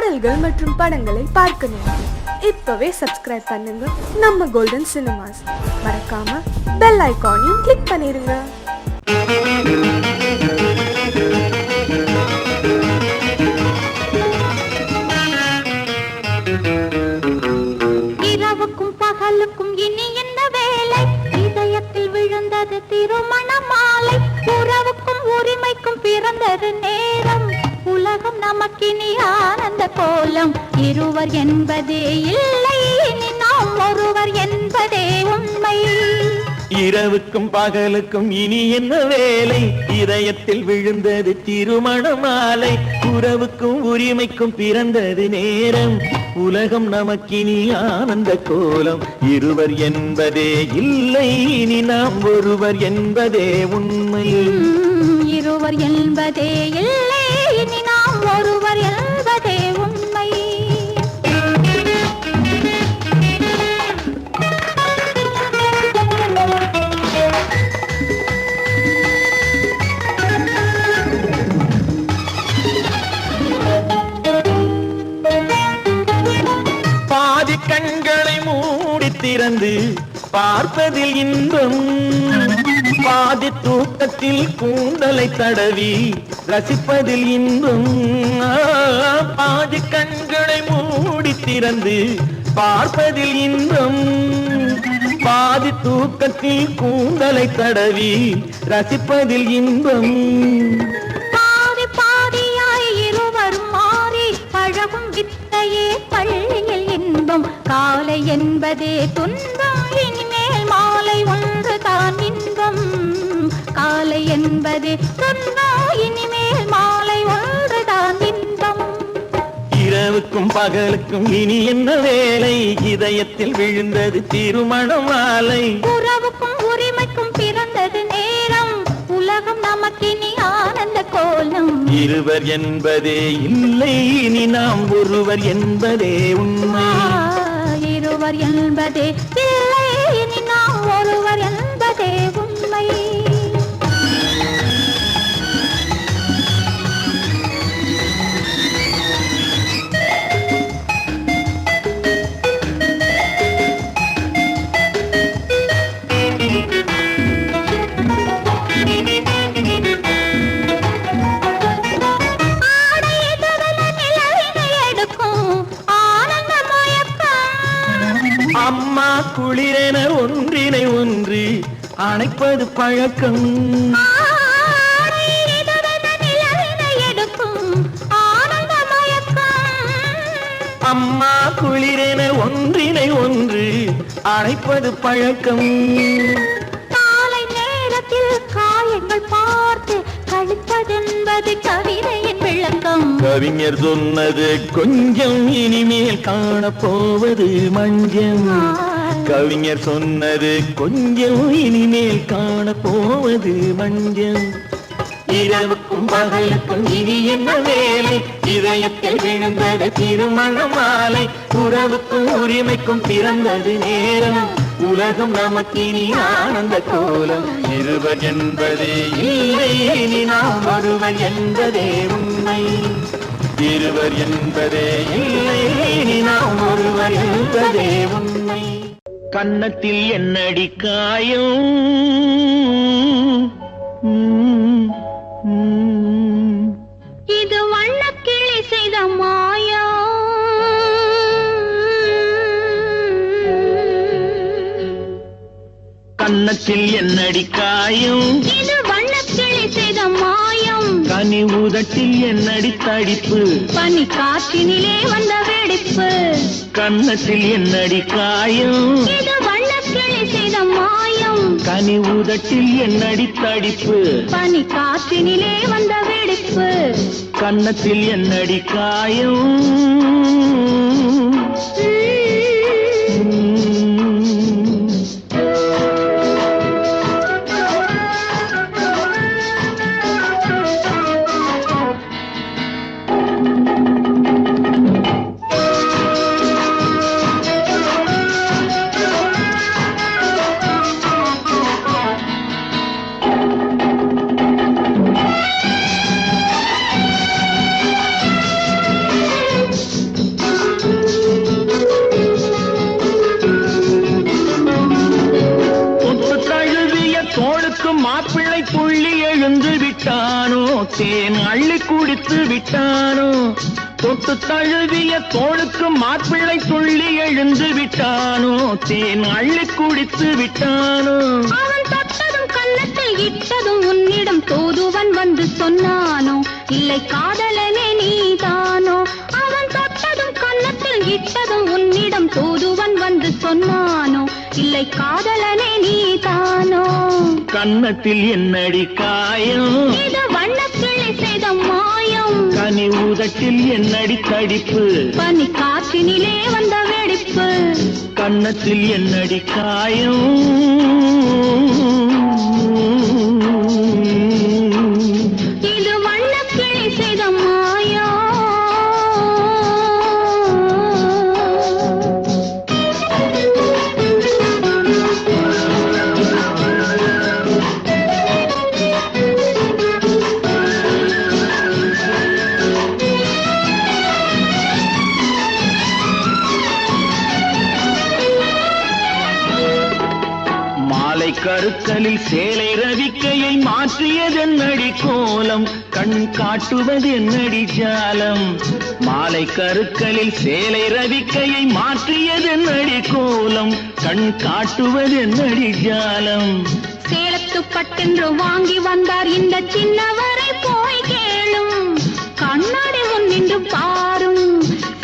பாடல்கள் மற்றும் படங்களை பார்க்கணும். இப்பவே சப்ஸ்கிரைப் பண்ணுங்க நம்ம கோல்டன் சினிமாஸ். மறக்காம பெல் ஐகானையும் கிளிக் பண்ணிருங்க. இரவுக்கும் பகலுக்கும் இனி என்ன வேலை? இதயத்தில் விழுந்தது திருமண மாலை. உறவுக்கும் உரிமைக்கும் பிறந்தது நேரம். உலகம் நமக்கினி ஆனந்த கோலம். இருவர் என்பதே இல்லை, இனி நாம் ஒருவர் என்பதே உண்மை. இரவுக்கும் பகலுக்கும் இனி என்ன வேலை? இதயத்தில் விழுந்தது திருமண மாலை. உறவுக்கும் உரிமைக்கும் பிறந்தது நேரம். உலகம் நமக்கினி ஆனந்த கோலம். இருவர் என்பதே இல்லை, இனி நாம் ஒருவர் என்பதே உண்மை. இருவர் என்பதே இல்லை, இனி நாம் ஒருவர் என்பதே உண்மை. பாதி கண்களை மூடி திறந்து பார்ப்பதில் இன்பம். பாதி தூக்கத்தில் கூந்தலை தடவி ரசிப்பதில் இன்பம். பாதி கண்களை மூடி திறந்து பார்ப்பதில் இன்பம். பாதி தூக்கத்தில் கூந்தலை தடவி ரசிப்பதில் இன்பம். பாதி பாதியாய் இருவர் மாறி பழகும் வித்தையே பள்ளியில் இன்பம். காலை என்பதே துன்பம், இனிமேல் மாலை ஒன்று தான் இன்பம். காலை என்பதே துன்பம், இனிமேல் மாலை ஒன்று தான் இன்பம். இரவுக்கும் பகலுக்கும் இனி என்ன வேலை? இதயத்தில் விழுந்தது திருமண மாலை. உறவுக்கும் உரிமைக்கும் பிறந்தது நேரம். உலகம் நமக்கினி ஆனந்த கோலம். இருவர் என்பதே இல்லை, இனி நாம் ஒருவர் என்பதே உண்மை. இருவர் என்பதே இல்லை, இனி நாம் ஒருவர் என்பதே உண்மை. அம்மா குளிரென ஒன்றினை ஒன்று அணைப்பது பழக்கம். அம்மா குளிரென ஒன்றினை ஒன்று அணைப்பது பழக்கம். காலை நேரத்தில் காயங்கள் பார்த்து கழிப்பதென்பது கவிதையின் விளக்கம். கவிஞர் சொன்னது கொஞ்சம், இனிமேல் காணப்போவது மஞ்சம். கவிஞர் சொன்னது கொஞ்சம், இனிமேல் காணப்போவது மஞ்சம். இரவுக்கும் பகலுக்கும் இனி என்ன வேலை? இதயத்தில் விழுந்தது திருமண மாலை. உறவுக்கும் உரிமைக்கும் பிறந்தது நேரம். உலகம் நமக்கினி ஆனந்த கோலம். இருவர் என்பதே இல்லை, இனி நாம் ஒருவர் என்பதே உண்மை. இருவர் என்பதே இல்லை, இனி நாம் ஒருவர் என்பதே உண்மை. கன்னத்தில் என்னடி காயம்? இது வண்ணக்கிளி செய்த மாயம். கன்னத்தில் என்னடி காயம்? இது வண்ணக்கிளி செய்த மாயம். கனி உதட்டில் என்னடி தடிப்பு? பனி காற்றினிலே வந்த வெடிப்பு. கன்னத்தில் என்னடி காயம்? இது வண்ணக்கிளி செய்த மாயம். கனி உதட்டில் என்னடி தடிப்பு? பனி காற்றினிலே வந்த வெடிப்பு. கன்னத்தில் என்னடி காயம்? தேன் அள்ளி குடித்து விட்டானோ தொட்டு தழுவிய தோளுக்கு மாப்பிள்ளை துள்ளி எழுந்து விட்டானோ தேன் அள்ளி குடித்து விட்டானோ அவன் தொட்டதும் கன்னத்தில் இட்டதும் உன்னிடம் தூதுவன் வந்து சொன்னானோ இல்லை காதலனே நீதானோ அவன் தொட்டதும் கன்னத்தில் இட்டதும் உன்னிடம் தூதுவன் வந்து சொன்னானோ இல்லை காதலனே நீதானோ கன்னத்தில் என்னடி காயம் இது வண்ணக்கிளி செய்த மாயம் கனி உதட்டில் என்னடி தடிப்பு பனி காற்றினிலே வந்த வெடிப்பு கன்னத்தில் என்னடி காயம் இது வண்ணக்கிளி செய்த மாயம் கருக்கலில் சேலை ரவிக்கையை மாற்றியதென்னடி கோலம் கண் காட்டுவதென்னடி ஜாலம் மாலை கருக்கலில் சேலை ரவிக்கையை மாற்றியதென்னடி கோலம் கண் காட்டுவதென்னடி ஜாலம் சேலத்து பட்டென்று வாங்கி வந்தார் இந்த சின்னவரை போய் கேளும் கண்ணாடி முன் நின்று பாரும்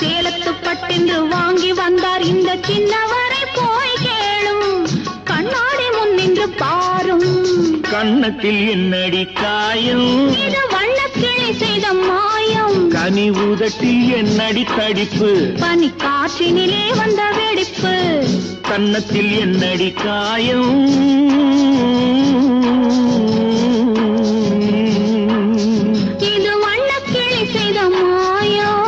சேலத்து பட்டென்று வாங்கி வந்தார் இந்த சின்னவரை போய் கேளும் கண்ணாடி முன் நின்று பாரும் கன்னத்தில் என்னடி காயம் இது வண்ணக்கிளி செய்த மாயம் கனி உதட்டில் என்னடி தடிப்பு பனி காற்றினிலே வந்த வெடிப்பு கன்னத்தில் என்னடி காயம் இது வண்ணக்கிளி செய்த மாயம்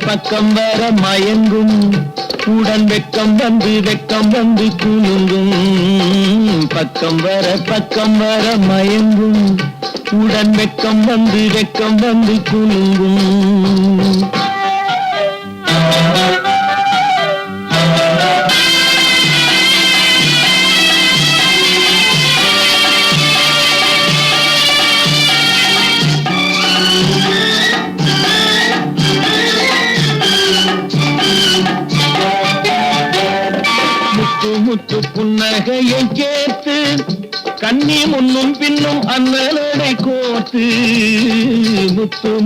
பக்கம் வர மயங்கும் உடன் வெக்கம் வந்து குலுங்கும் பக்கம் வர மயங்கும் உடன் வெக்கம் வந்து குலுங்கும் முத்து புன்னகையை கேட்டு கண்ணி முன்னும் பின்னும் அண்ணலடை கோர்த்து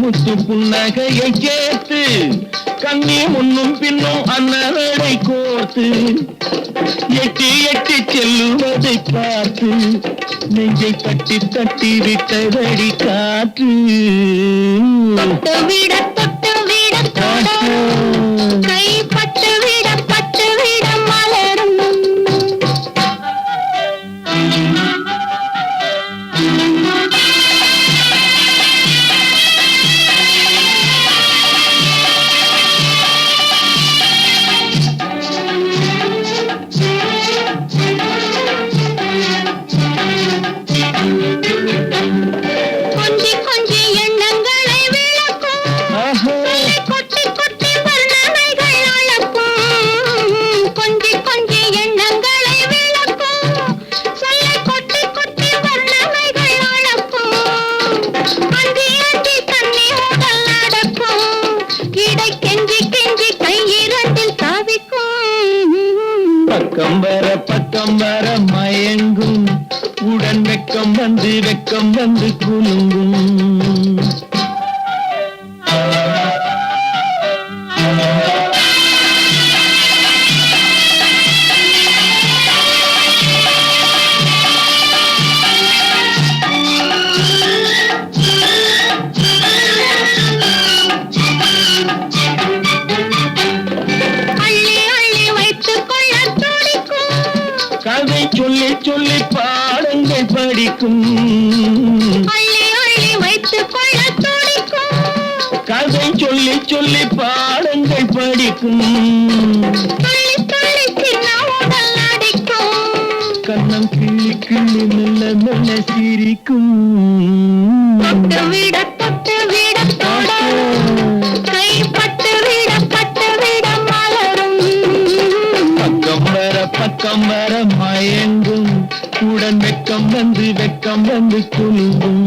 முத்து புன்னகையை கேட்டு கண்ணி முன்னும் பின்னும் அண்ணலடை கோர்த்து எட்டி செல்லுவதை பார்த்து நெஞ்சை தட்டி விட்டதடி காற்று தொட்டு விட கை பட்டு விட மலரும் கொஞ்சி எண்ணங்களை விளக்கும் கொட்டி வர்ணனைகள் அளக்கும் கொஞ்சி எண்ணங்களை விளக்கும் சொல்ல கொட்டி வர்ணனைகள் அளக்கும் அந்தி தண்ணி உடல் நடக்கும் இடை கெஞ்சி கை இரண்டில் தவிக்கும் பக்கம் வர மயங்கும் உடன் வெக்கம் வந்து குலுங்கும் கதை சொல்லி பாடங்கள் படிக்கும் அள்ளி வைத்துக் கொள்ள துடிக்கும் சொல்லி பாடங்கள் படிக்கும். கண்ணம் கிள்ளி கிள்ளி மெல்ல மெல்ல சிரிக்கும். தொட்டு விட தொட கை பட்டு விட மலரும். பக்கம் வர மயங்கும். உடன் வெக்கம் வந்து குலுங்கும்.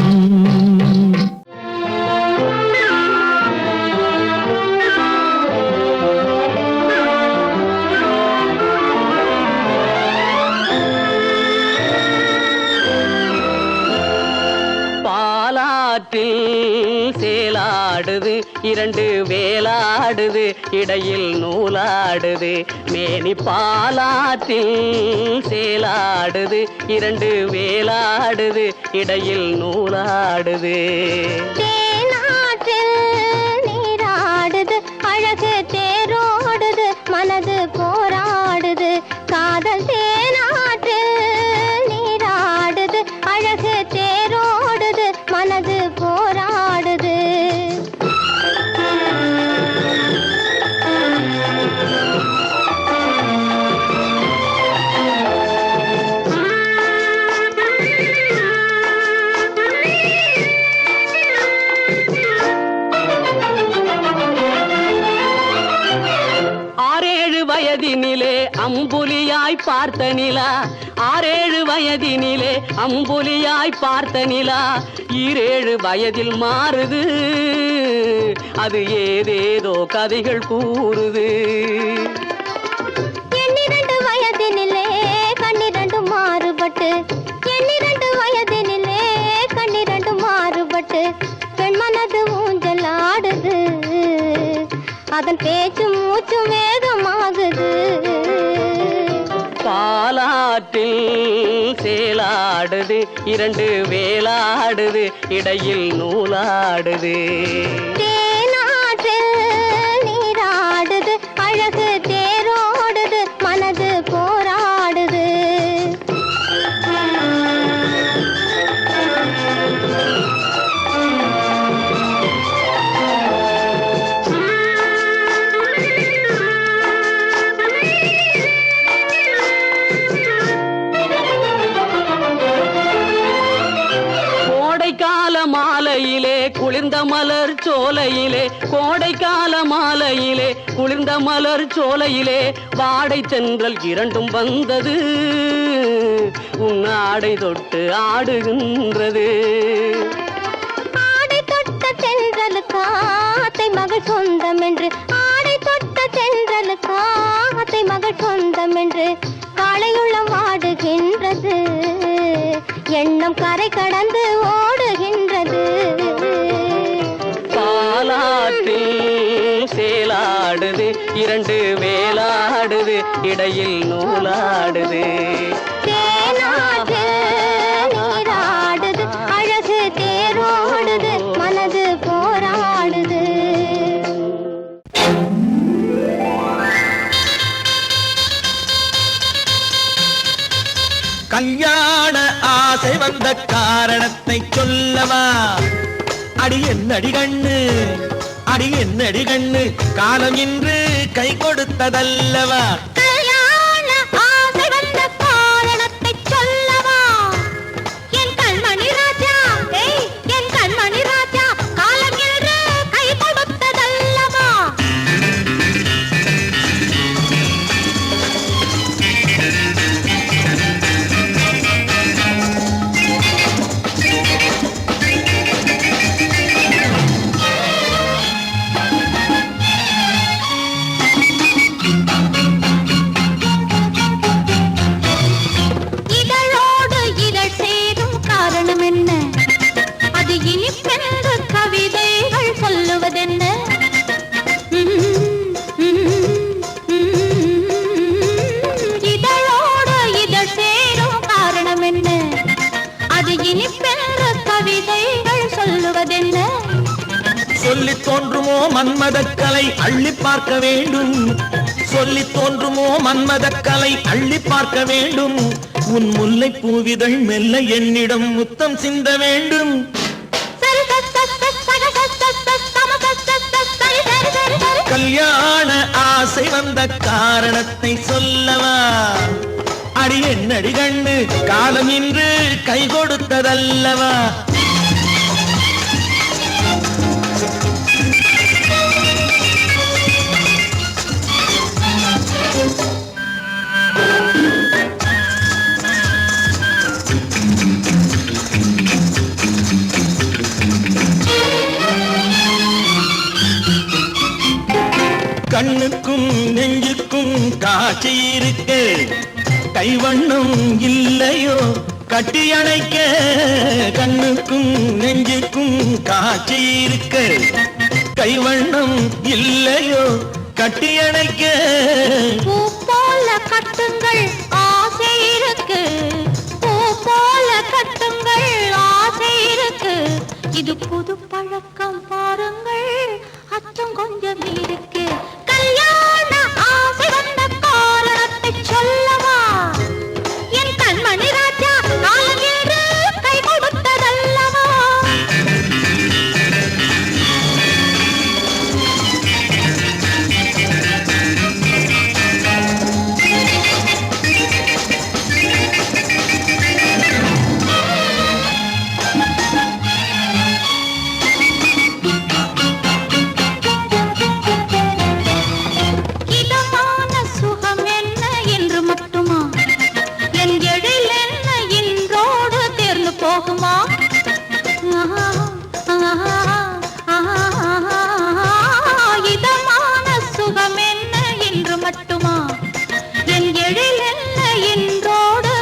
சேலாடுது இரண்டு வேலாடுது இடையில் நூலாடுது. மேனி பாலாற்றில் சேலாடுது இரண்டு வேலாடுது இடையில் நூலாடுது. தேனாற்றில் நீராடுது அழகு தேரோடுது மனது போராடுது. காதல் தேனாற்றில் நீராடுது அழகு தேரோடுது மனது போராடுது. வயதினிலே அம்புலியாய் பார்த்த நிலா. 6-7 வயதினிலே அம்புலியாய் பார்த்த நிலா 7 வயதில் மாறுது. அது ஏதேதோ கதைகள் கூறுது. 12 வயதினிலே கண்ணிரண்டு மாறுபட்டு 12 வயதினிலே கண்ணிரண்டு மாறுபட்டு பெண் மனது ஊஞ்சல் ஆடுது. அதன் பேச்சு மூச்சு வேகமாகுது. பாலாற்றில் சேலாடுது இரண்டு வேலாடுது இடையில் நூலாடுது. தேனாற்றில் நீராடுது அழகு தேரோடுது மனது போராடுது. மாலையிலே குளிர்ந்த மலர் சோலையிலே கோடைக்கால மாலையிலே குளிர்ந்த மலர் சோலையிலே வாடை தென்றல் இரண்டும் வந்தது. உன்னாடை தொட்டு ஆடுகின்றது. ஆடை தொட்ட தென்றலுக்கா அத்தை மகள் சொந்தம் என்று ஆடை தொட்ட தென்றலுக்கா அத்தை மகள் சொந்தம் என்று காளையுள்ளம் ஆடுகின்றது. எண்ணம் கரை கடந்து ஓடுகின்றது. பாலாற்றில் சேலாடுது இரண்டு வேலாடுது இடையில் நூலாடுது. தேனாற்றில் நீராடுது அழகு தேரோடுது மனது போராடுது. கல்யாண ஆசை வந்த காரணத்தை சொல்லவா? அடி என்னடி கண்ணு, அடி என்னடி கண்ணு, காலம் இன்று கை கொடுத்ததல்லவா? கல்யாண ஆசை வந்த காரணத்தை சொல்லவா? என் கண்மணி ராஜா, என் கண்மணி ராஜா, காலம் இன்று கை கொடுத்ததல்லவா? சொல்லி தோன்றுமோ மன்மதக்கலை அள்ளி பார்க்க வேண்டும். சொல்லி தோன்றுமோ மன்மதக்கலை அள்ளி பார்க்க வேண்டும். உன் முல்லை பூவிதழ் மெல்ல என்னிடம் முத்தம் சிந்த வேண்டும். சரி சரி சரி சரி சரி சரி கல்யாண ஆசை வந்த காரணத்தை சொல்லவா? அடி என்னடி கண்டு காலம் இன்று கை கொடுத்ததல்லவா? கண்ணுக்கும் நெஞ்சுக்கும் காட்சி இருக்கு, கைவண்ணம் இல்லையோ கட்டி அணைக்க? கண்ணுக்கும் நெஞ்சுக்கும் காட்சி இருக்கு, கைவண்ணம் இல்லையோ கட்டி அணைக்க? பூ போல கட்டுங்கள் ஆசை இருக்கு, பூ போல கட்டுங்கள் ஆசை இருக்கு. இது புது பழக்கம் பாருங்கள், அச்சம் கொஞ்சம் இருக்கு. கல்யாண ஆசை வந்த காரணத்தை சொல்லவா? என் கண்மணி ராஜா காலம் என்று கை கொடுத்ததல்லவா? இதமான சுகம் என்ன என்று மட்டுமா? என் எழில் என்ன என்றோடு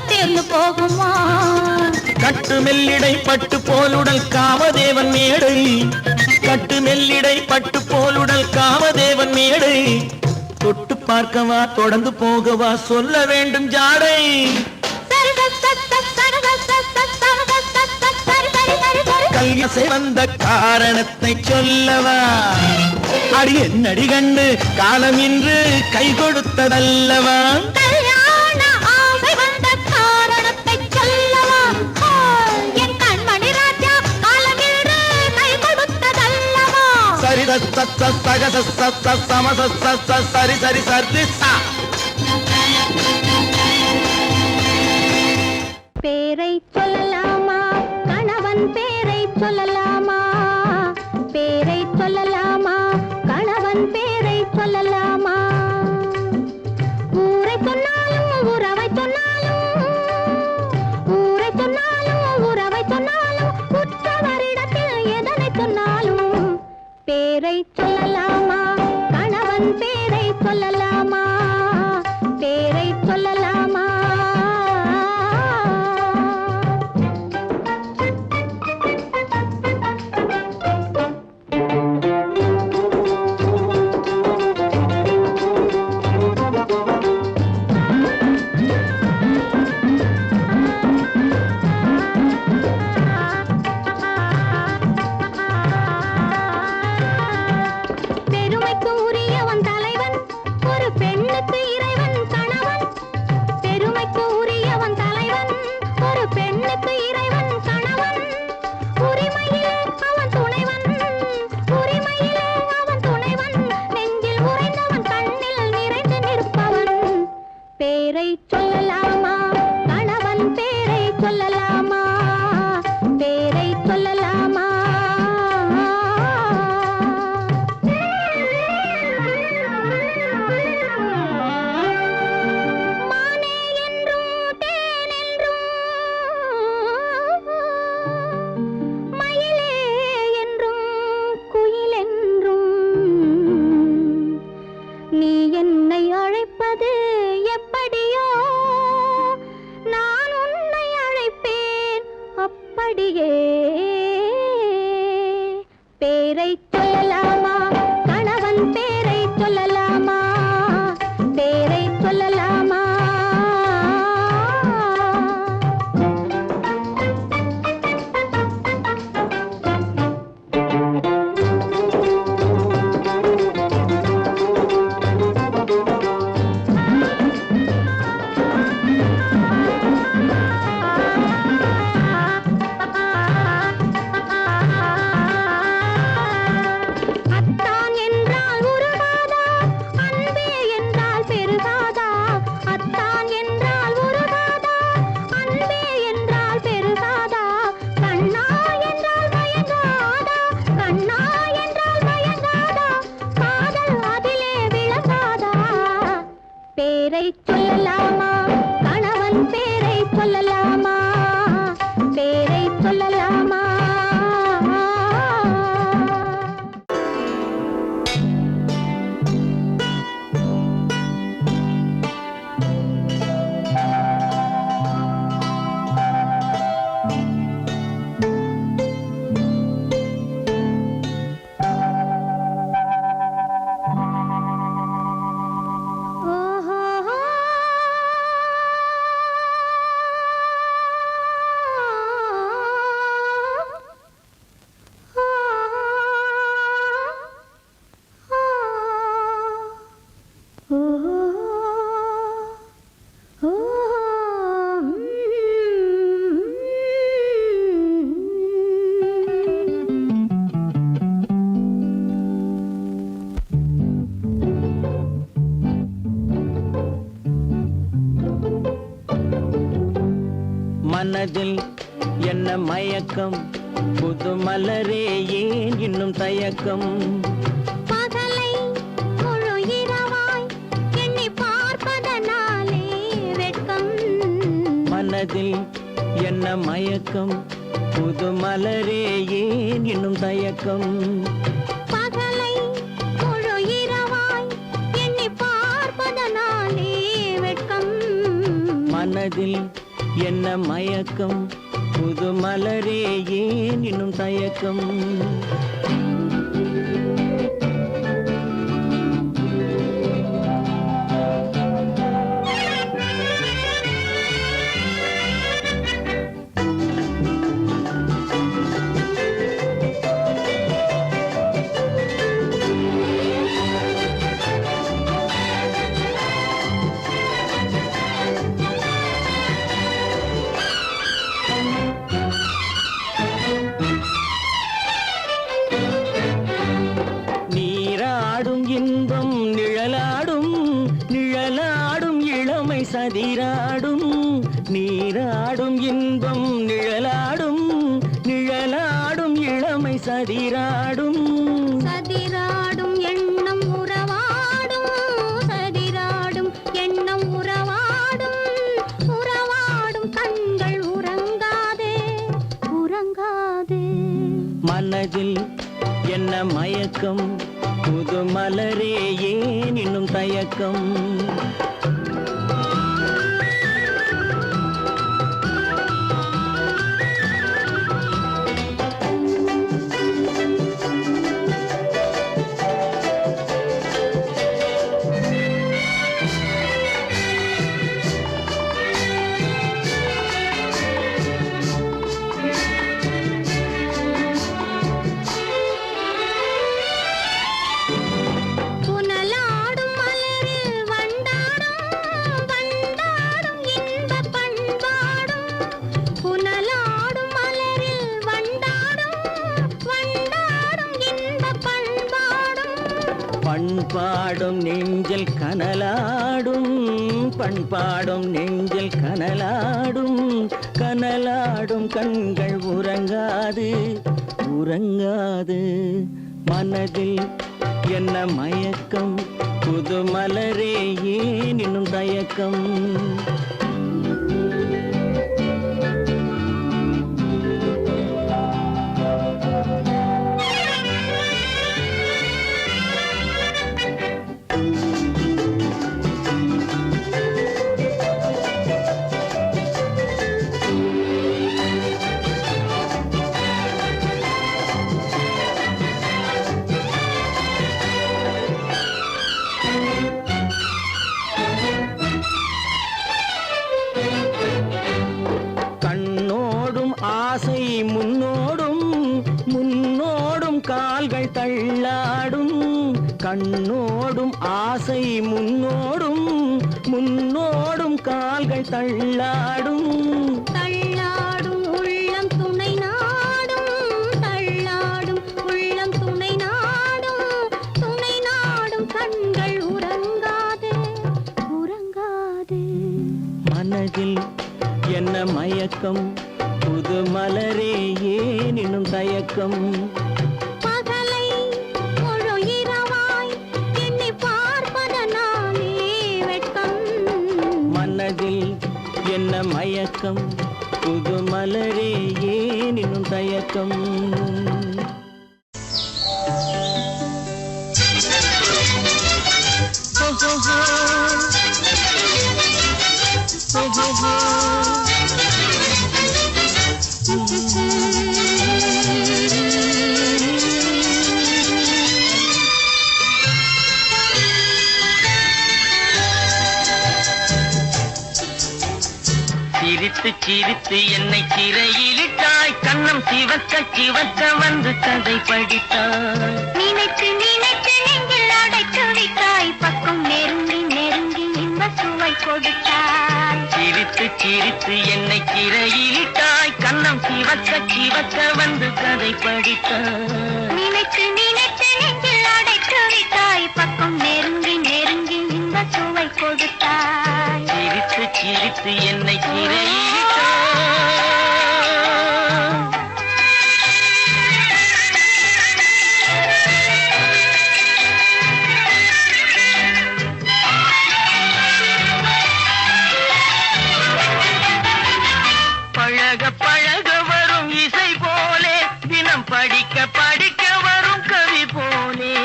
தேர்ந்து போகுமா? கட்டு மெல்லிடை பட்டு போலுடல் காமதேவன் மேடை, கட்டு மெல்லிடை பட்டு போலுடல் காமதேவன் மேடை. தொட்டு பார்க்கவா தொடர்ந்து போகவா சொல்ல வேண்டும் ஜாடை. கல்யாசை வந்த காரணத்தை சொல்லவா? அடி என்னடி கண்டு காலம் இன்று கை கொடுத்ததல்லவா? கல்யாண ஆசை வந்த காரணத்தை சொல்லவா? என் கண்மணி ராஜா காலம் என்று கை கொடுத்ததல்லவா? சரி சக சம சரி சரி சரி சா. பேரை சொல்லலாமா? கணவன் பேரை சொல்லலாமா? பேரை சொல்லலாமா? கணவன் பேரை சொல்லலாமா? ஊரை சொன்னாலும் உறவை சொன்னாலும், ஊரை சொன்னாலும் உறவை சொன்னாலும், உற்றவரிடத்தில் எதனை சொன்னாலும் பேரை சொல்லலாமா? கணவன் பேரை சொல்லலாமா? பேரை சொல்லலாமா? பேரை சொல்லலாமா கணவன் பேரை சொல்லலாமா பேரை சொல்லலாமா மனதில் என்ன மயக்கம் புது மலரே ஏன் இன்னும் தயக்கம் பகலை முழு இரவாய் எண்ணி பார்ப்பதனாலே வெட்கம் மனதில் என்ன மயக்கம் புது மலரே ஏன் இன்னும் தயக்கம் பகலை முழு இரவாய் எண்ணி பார்ப்பதனாலே வெட்கம் மனதில் என்ன மயக்கம் புது மலரே ஏன் இன்னும் தயக்கம் நீராடும் இன்பம் நிழலாடும் நிழலாடும் இளமை சதிராடும் நீராடும் இன்பம் நிழலாடும் நிழலாடும் இளமை சதிராடும் சதிராடும் எண்ணம் உறவாடும் சதிராடும் எண்ணம் உறவாடும் உறவாடும் கண்கள் உறங்காதே உறங்காதே மனதில் என்ன மயக்கம் புது மலரே ஏன் இன்னும் தயக்கம் புனலாடும் மலரில் வண்டாடும் வண்டாடும் இன்பப் பண்பாடும் புனலாடும் மலரில் வண்டாடும் வண்டாடும் இன்பப் பண்பாடும் பண்பாடும் நெஞ்சில் கனலாடும் பண்பாடும் நெஞ்சில் கனலாடும் கனலாடும் கண்கள் உறங்காது உறங்காது மனதில் என்ன மயக்கம் புது மலரே ஏன் இன்னும் தயக்கம் கண்ணோடும் ஆசை முன்னோடும் முன்னோடும் கால்கள் தள்ளாடும் கண்ணோடும் ஆசை முன்னோடும் முன்னோடும் கால்கள் தள்ளாடும் தள்ளாடும் உள்ளம் துணை நாடும் தள்ளாடும் உள்ளம் துணை நாடும் கண்கள் உறங்காதே உறங்காதே மனதில் என்ன மயக்கம் புது மலரே ஏன் இன்னும் தயக்கம் பகலை முழு இரவாய் எண்ணி பார்ப்பதனாலே வெட்கம் மயக்கம் புது மலரே ஏன் இன்னும் தயக்கம் சிரித்து சிரித்து என்னை சிறையிலிட்டாய் கண்ணம் சிவக்க சிவக்க வந்து கதை படித்தாய் நினைத்து நினைத்து நெஞ்சில் அடைத்து விட்டாய் பக்கம் நெருங்கி நெருங்கி இன்ப சுவை கொடுத்தாய் சிரித்து சிரித்து என்னை சிறையிலிட்டாய் கண்ணம் சிவக்க சிவக்க வந்து கதை படித்தாய் நினைத்து நினைத்து நெஞ்சில் அடைத்து விட்டாய் பக்கம் நெருங்கி நெருங்கி இன்ப சுவை கொடுத்தாய் சிரித்து சிரித்து என்னை சிறையிலிட்டாய் பழக பழக வரும் இசை போலே தினம் படிக்க படிக்க வரும் கவி போலே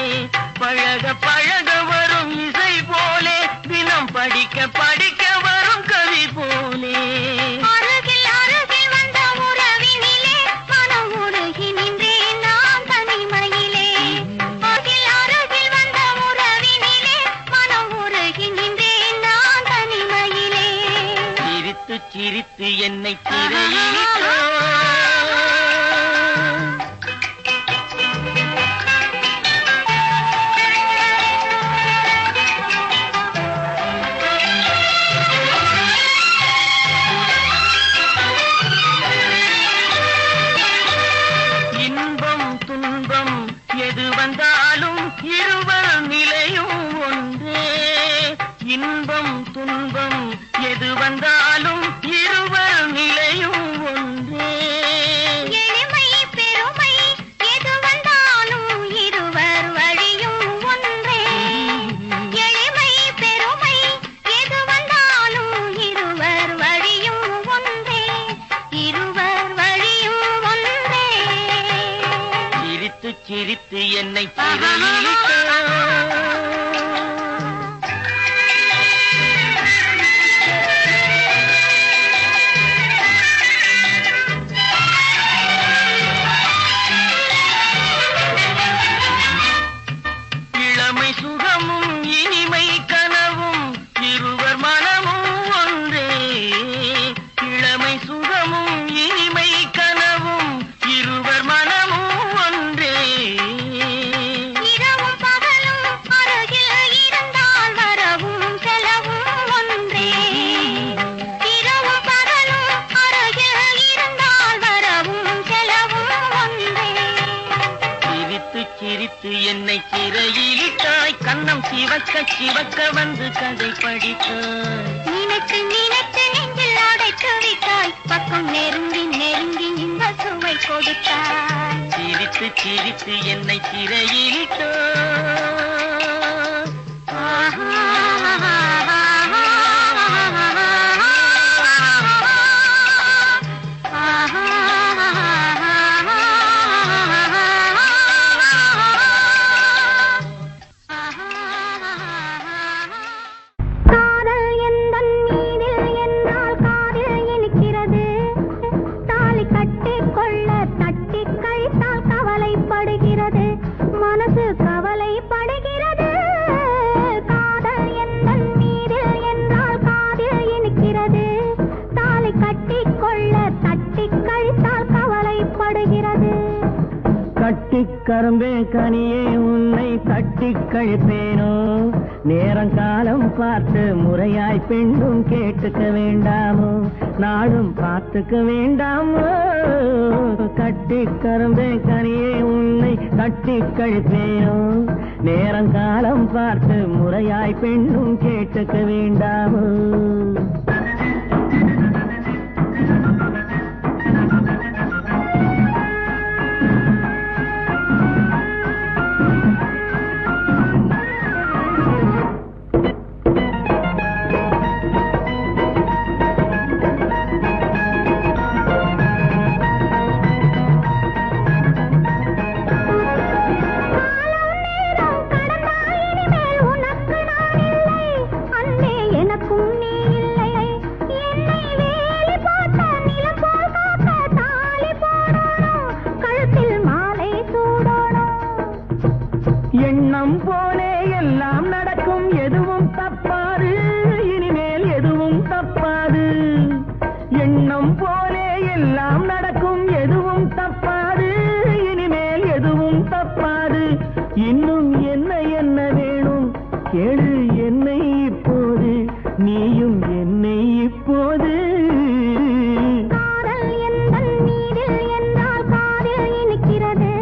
பழக பழக வரும் இசை போலே தினம் படிக்க படிக்க வரும் கவி போலே அருகில் அருகில் வந்த உறவினிலே மனம் உருகி நின்றேன் நான் தனிமையிலே அருகில் அருகில் வந்த உறவினிலே மனம் உருகி நின்றேன் நான் தனிமையிலே சிரித்து சிரித்து என்னை சிறையிலிட்டாய் இன்பம் துன்பம் எது வந்தாலும் இருவர் நிலையும் ஒன்றே இன்பம் துன்பம் எது வந்தாலும் இருவர் நிலையும் ஒன்றே எளிமை பெருமை எது வந்தாலும் இருவர் வழியும் ஒன்றே எளிமை பெருமை எது வந்தாலும் இருவர் வழியும் ஒன்றே இருவர் வழியும் ஒன்றே சிரித்து சிரித்து என்னை சிறையிலிட்டாய் இளமை சுகமும் இனிமை கனவும் இருவர் மனமும் ஒன்றே இளமை சுகமும் இனிமை கனவும் இருவர் மனமும் ஒன்றே இரவும் பகலும் அருகில் இருந்தால் வரவும் செலவும் ஒன்றே இரவும் பகலும் அருகில் இருந்தால் வரவும் செலவும் ஒன்றே சிரித்து சிரித்து என்னை சிறையிலிட்டாய் கண்ணம் சிவக்க சிவக்க வந்து கதை படித்தாய் நினைத்து நினைத்து நெஞ்சில் அடைத்து விட்டாய் பக்கம் நெருங்கி நெருங்கி இன்ப சுவை கொடுத்தாய் சிரித்து சிரித்து என்னை சிறையிலிட்டாய் காதல் எந்தன் மீதில் என்னால் காதில் இனிக்கிறது தாலி கட்டிக் கொள்ள தட்டி கழித்தால் கவலைப்படுகிறது மனசு கவலைப்படுகிறது காதல் எந்தன் மீதில் என்னால் காதில் இனிக்கிறது தாலி கட்டிக் கொள்ள தட்டி கழித்தால் கவலைப்படுகிறது கட்டிக் கரும்பே கனியே உன்னை தட்டிக் கழிப்பேனோ நேரம் காலம் பார்த்து முறையாய் பெண்ணும் கேட்டுக்க வேண்டாமோ நாளும் பார்த்துக்க வேண்டாமோ கட்டிக் கரும்பே கனியே உன்னை தட்டிக் கழிப்பேனோ நேரம் காலம் பார்த்து முறையாய் பெண்ணும் கேட்டுக்க வேண்டாமோ எல்லாம் நடக்கும், எதுவும் தப்பாது, இனிமேல் எதுவும் தப்பாது. இன்னும் என்ன என்ன வேணும் கேளு என்னை இப்போது, நீயும் என்னை இப்போது. காதல் எந்தன் நீரில் என்றால் காதில் இனிக்கிறது.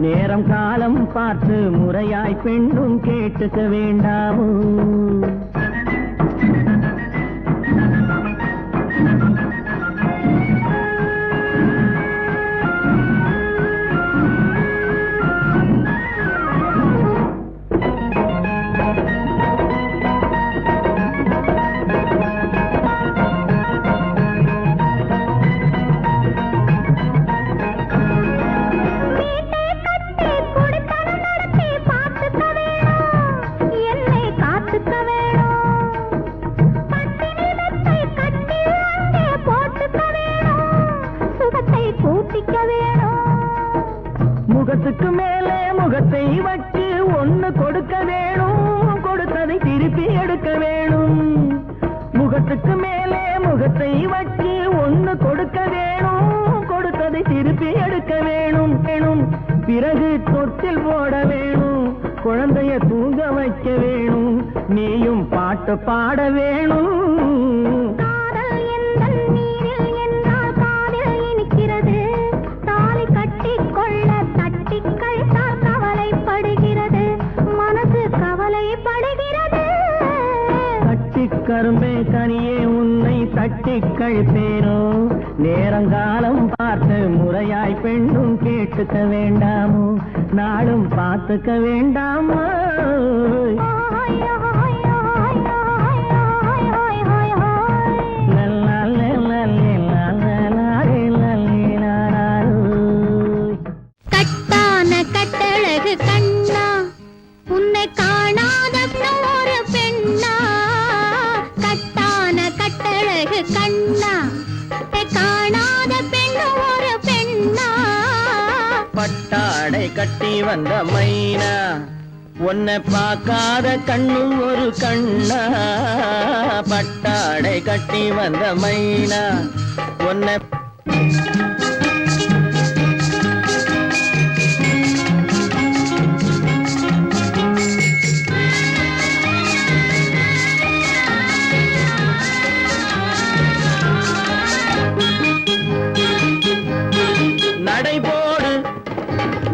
நேரம் காலம் பார்த்து முறையாய் பெண்ணும் கேட்டுக்க வேண்டாமோ? முகத்துக்கு மேலே முகத்தை வச்சு ஒண்ணு கொடுக்க வேணும், கொடுத்ததை திருப்பி எடுக்க வேணும். முகத்துக்கு மேலே முகத்தை வச்சு ஒண்ணு கொடுக்க வேணும், கொடுத்ததை திருப்பி எடுக்க வேணும். பிறகு தொட்டில் போட வேணும், குழந்தைய தூங்க வைக்க வேணும், நீயும் பாட்டு பாட வேணும். கரும்பே கனியே உன்னை தட்டி கழிப்பேனோ? நேரங்காலம் பார்த்து முறையாய் பெண்ணும் கேட்டுக்க வேண்டாமோ? நாளும் பார்த்துக்க வேண்டாமோ? கட்டான கட்டழகு கண்ணா, உன்னை காணாத ஒரு பெண்ணா. கட்டான கட்டழகு கண்ணா, காணாத பெண் ஒரு பெண்ணா. பட்டாடை கட்டி வந்த மைனா, உன்னை பார்க்காத கண்ணும் ஒரு கண்ணா. பட்டாடை கட்டி வந்த மைனா, உன்னை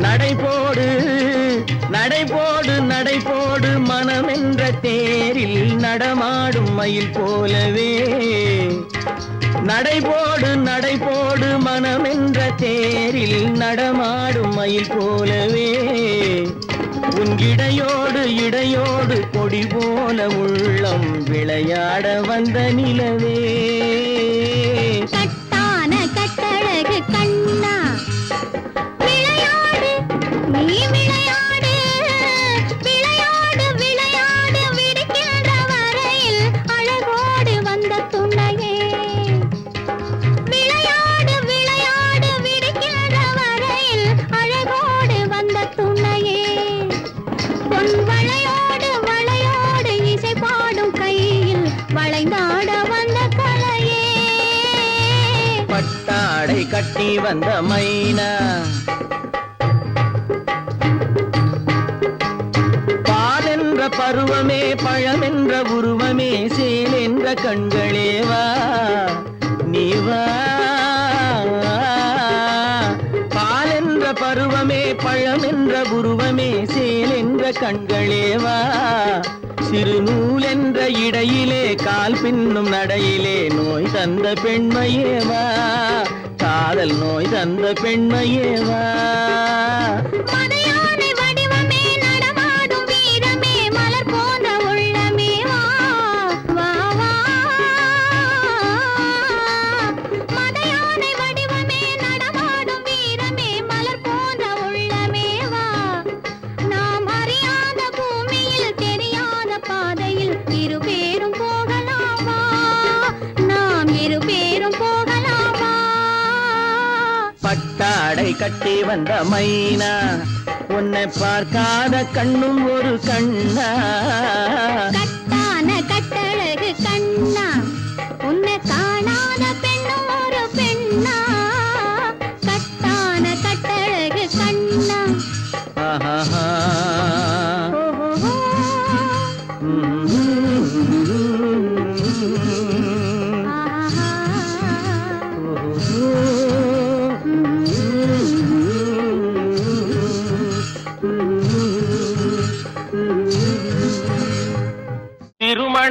நடைபோடு நடைபோடு நடைபோடு மனமென்ற தேரில் நடமாடும் மயில் போலவே. நடைபோடு நடைபோடு மனமென்ற தேரில் நடமாடும் மயில் போலவே. உன் இடையோடு இடையோடு கொடி போல உள்ளம் விளையாட வந்த நிலவே. கட்டான கட்டழகு கண்ணா, விளையாடு நீ விளையாடு, விளையாடு விளையாடு விடுக்கின்ற வரையில் அழகோடு வந்த துணையே. விளையாடு விளையாடு விடுக்கின்ற வரையில் அழகோடு வந்த துணையே. பொன் வளையோடு வளையோடு இசை பாடும் கையில் வளைந்தாட வந்த கலையே. பட்டாடை கட்டி வந்த மைனா, பாலென்ற பருவமே பழமென்ற உருவமே சேல் என்ற கண்களே வா நீ வா. பாலென்ற பருவமே பழமென்ற உருவமே சேல் என்ற கண்களே வா. சிறு நூல் என்ற இடையிலே கால் பின்னும் நடையிலே நோய் தந்த பெண்மையே வா. காதல் நோய் தந்த பெண்மையே வா. மதையானை வடிவமே நடமாடும் வீரமே மலர் போன்ற உள்ளமே வா வா வா. மதையானை வடிவமே நடமாடும் வீரமே மலர் போன்ற உள்ளமே வா. நாம் அறியாத பூமியில் தெரியாத பாதையில் இருபேரும் போகலாமா? நாம் இருபேரும் போகலாமா? பட்டாடை கட்டி வந்த மைனா, உன்னை பார்க்காத கண்ணும் ஒரு கண்ணா. கட்டான கட்டழகு கண்ணா, உன்னை காணாத பெண்ணும் ஒரு பெண்ணா.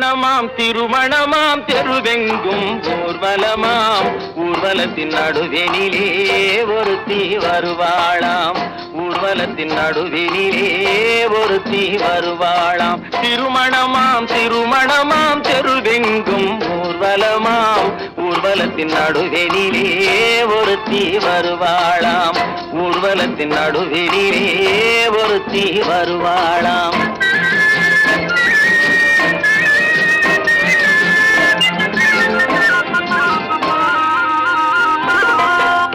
திருமணமாம் திருமணமாம் தெருவெங்கும் ஊர்வலமாம் ஊர்வலத்தின் நடுவெனிலே ஒருத்தி வருவாளாம் ஊர்வலத்தின் நடுவெனிலே ஒருத்தி வருவாளாம் திருமணமாம் திருமணமாம் தெருவெங்கும் ஊர்வலமாம் ஊர்வலத்தின் நடுவெனிலே ஒருத்தி வருவாளாம் ஊர்வலத்தின் நடுவெனிலே ஒருத்தி வருவாளாம்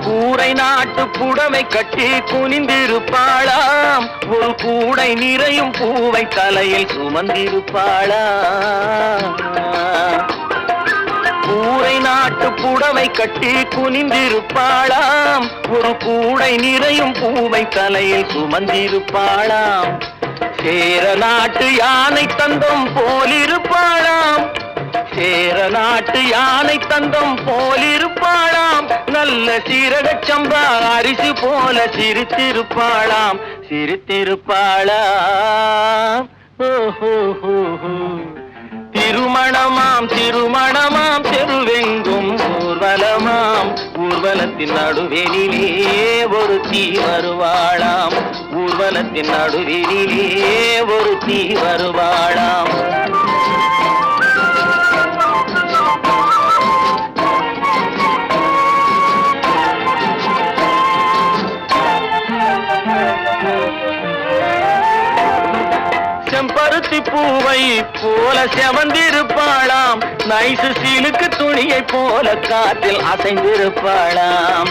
கூரை நாட்டு புடவை கட்டி குனிந்திருப்பாளாம் ஒரு கூடை நிறையும் பூவை தலையில் சுமந்திருப்பாளாம் கூரை நாட்டு புடவை கட்டி குனிந்திருப்பாளாம் ஒரு கூடை நிறையும் பூவை தலையில் சுமந்திருப்பாளாம் சேர நாட்டு யானை தந்தம் போலிருப்பாளாம் சேர நாட்டு யானை தந்தம் போலிருப்பாளாம் நல்ல சீரகச் சம்பா அரிசி போல சிரித்திருப்பாளாம் சிரித்திருப்பாளாம் திருமணமாம் திருமணமாம் தெருவெங்கும் ஊர்வலமாம் ஊர்வலத்தின் நடுவெனிலே ஒருத்தி வருவாளாம் ஊர்வலத்தின் நடுவெனிலே ஒருத்தி வருவாளாம் செம்பருத்தி பூவை போல செவந்திருப்பாளாம் நைசு சீலுக்கு துணியை போல காற்றில் அசைந்திருப்பாளாம்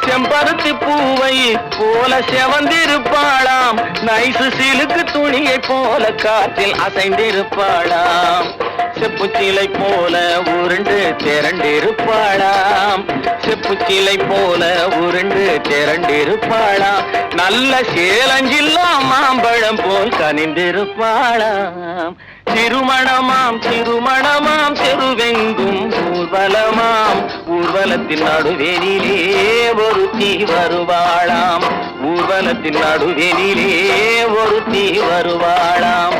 செம்பருத்தி பூவை போல செவந்திருப்பாளாம் நைசு சீலுக்கு துணியை போல காற்றில் அசைந்திருப்பாளாம் செப்புச்சிலை போல உருண்டு திரண்டிருப்பாளாம் செப்புச்சிலை போல உருண்டு திரண்டிருப்பாளாம் நல்ல சேலஞ்சில்லா மாம்பழம் போல் கனிந்திருப்பாளாம் திருமணமாம் திருமணமாம் தெருவெங்கும் ஊர்வலமாம் ஊர்வலத்தின் நடுவெனிலே ஒருத்தி வருவாளாம் ஊர்வலத்தின் நடுவெனிலே ஒருத்தி வருவாளாம்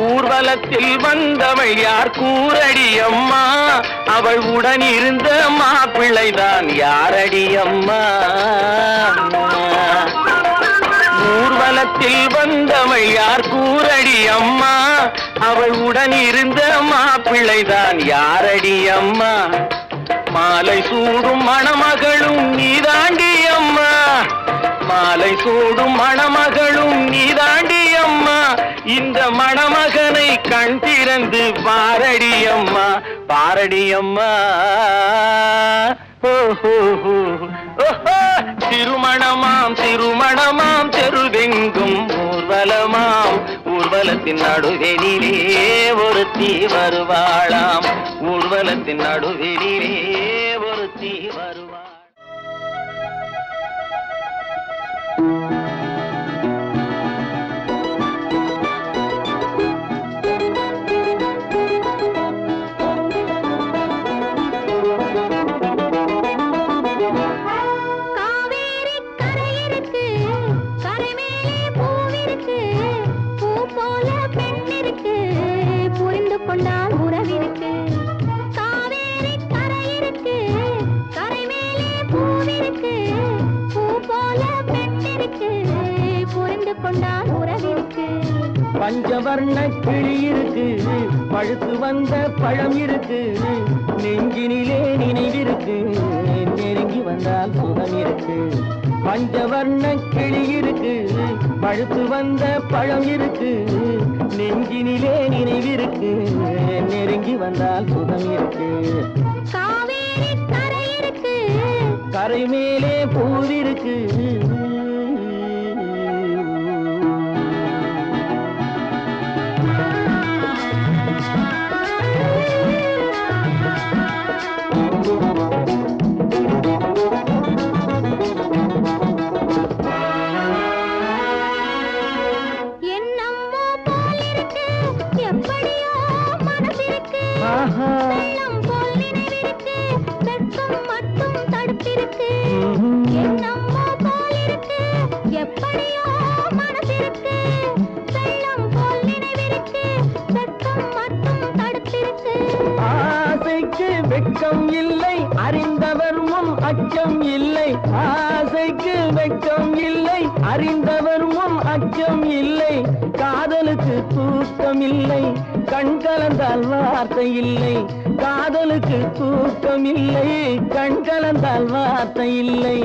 ஊர்வலத்தில் வந்தவள் யார் கூரடி அம்மா அவள் உடன் இருந்த மாப்பிள்ளைதான் யாரடி அம்மா ஊர்வலத்தில் வந்தவள் யார் கூரடி அம்மா அவள் உடன் இருந்த மாப்பிள்ளைதான் யாரடி அம்மா மாலை சூடும் மணமகளும் நீதாண்டி அம்மா மாலை சூடும் மணமகளும் நீதாண்டி அம்மா இந்த மணமகனை கண் திறந்து பாரடி அம்மா பாரடி அம்மா திருமணமாம் திருமணமாம் தெருவெங்கும் ஊர்வலமாம் ஊர்வலத்தின் நடுவெனிலே ஒருத்தி வருவாளாம் ஊர்வலத்தின் நடுவெனிலே ஒருத்தி வருவாள் கொண்டால் உறவிருக்கு காவேரி கரை இருக்கு கரை மேலே பூவிருக்கு பூ போல பெண்ணிருக்கு புரிந்து கொண்டால் உறவிருக்கு பஞ்சவர்ண கிளி இருக்கு பழுத்து வந்த பழம் இருக்கு நெஞ்சினிலே நினைவிருக்கு நெருங்கி வந்தால் சுகம் இருக்கு பஞ்சவர்ண கிளி இருக்கு பழுத்து வந்த பழம் இருக்கு நெஞ்சினிலே நினைவிருக்கு நெருங்கி வந்தால் சுகம் இருக்கு காவேரி கரை இருக்கு கரை மேலே பூவிருக்கு வெள்ளம் போல் நினைவிருக்கு வெட்கம் மட்டும் தடுப்பிருக்கு எண்ணம் பிள்ளைக்கு வெட்கம் இல்லை, அறிந்தவர் முன் அச்சம் இல்லை. காதலுக்கு தூக்கம் இல்லை, கண் கலந்தால் வார்த்தை இல்லை. காதலுக்கு தூக்கம் இல்லை, கண் கலந்தால் வார்த்தை இல்லை.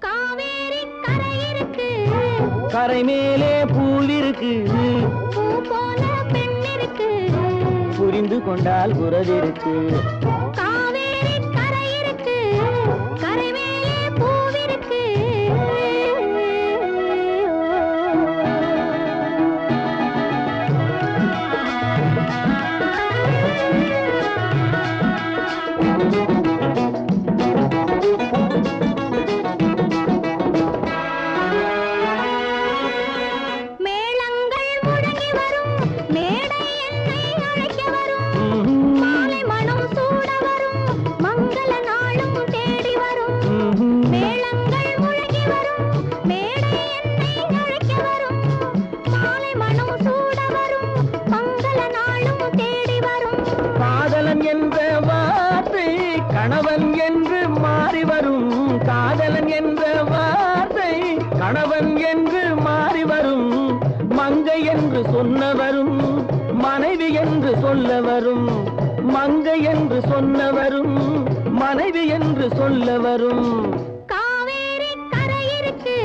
காவேரி கரை இருக்கு, கரை மேலே பூவிருக்கு, பூ போல பெண் இருக்கு. புரிந்து கொண்டால் உறவிருக்கு. காவேரி கரை இருக்கு, கரை மேலே பூவிருக்கு. மேளங்கள் முழங்கி வரும், மேடை என்னை அழைக்க வரும். மாலை மனம் சூட வரும், மங்கள நாளும் தேடி வரும். மேளங்கள் முழங்கி வரும், மேடை என்னை அழைக்க வரும். மாலை மனம் சூட வரும், மங்கள நாளும் தேடி வரும். காதலன் என்ற வார்த்தை கணவன் என்று மாறி வரும். காதலன் என்ற வார்த்தை கணவன் என்று மாறி வரும். மங்கை என்று சொன்னவரும் மனைவி என்று சொல்ல வரும். மங்கை என்று சொன்னவரும் மனைவி என்று சொல்ல வரும். காவேரி கரை இருக்கு,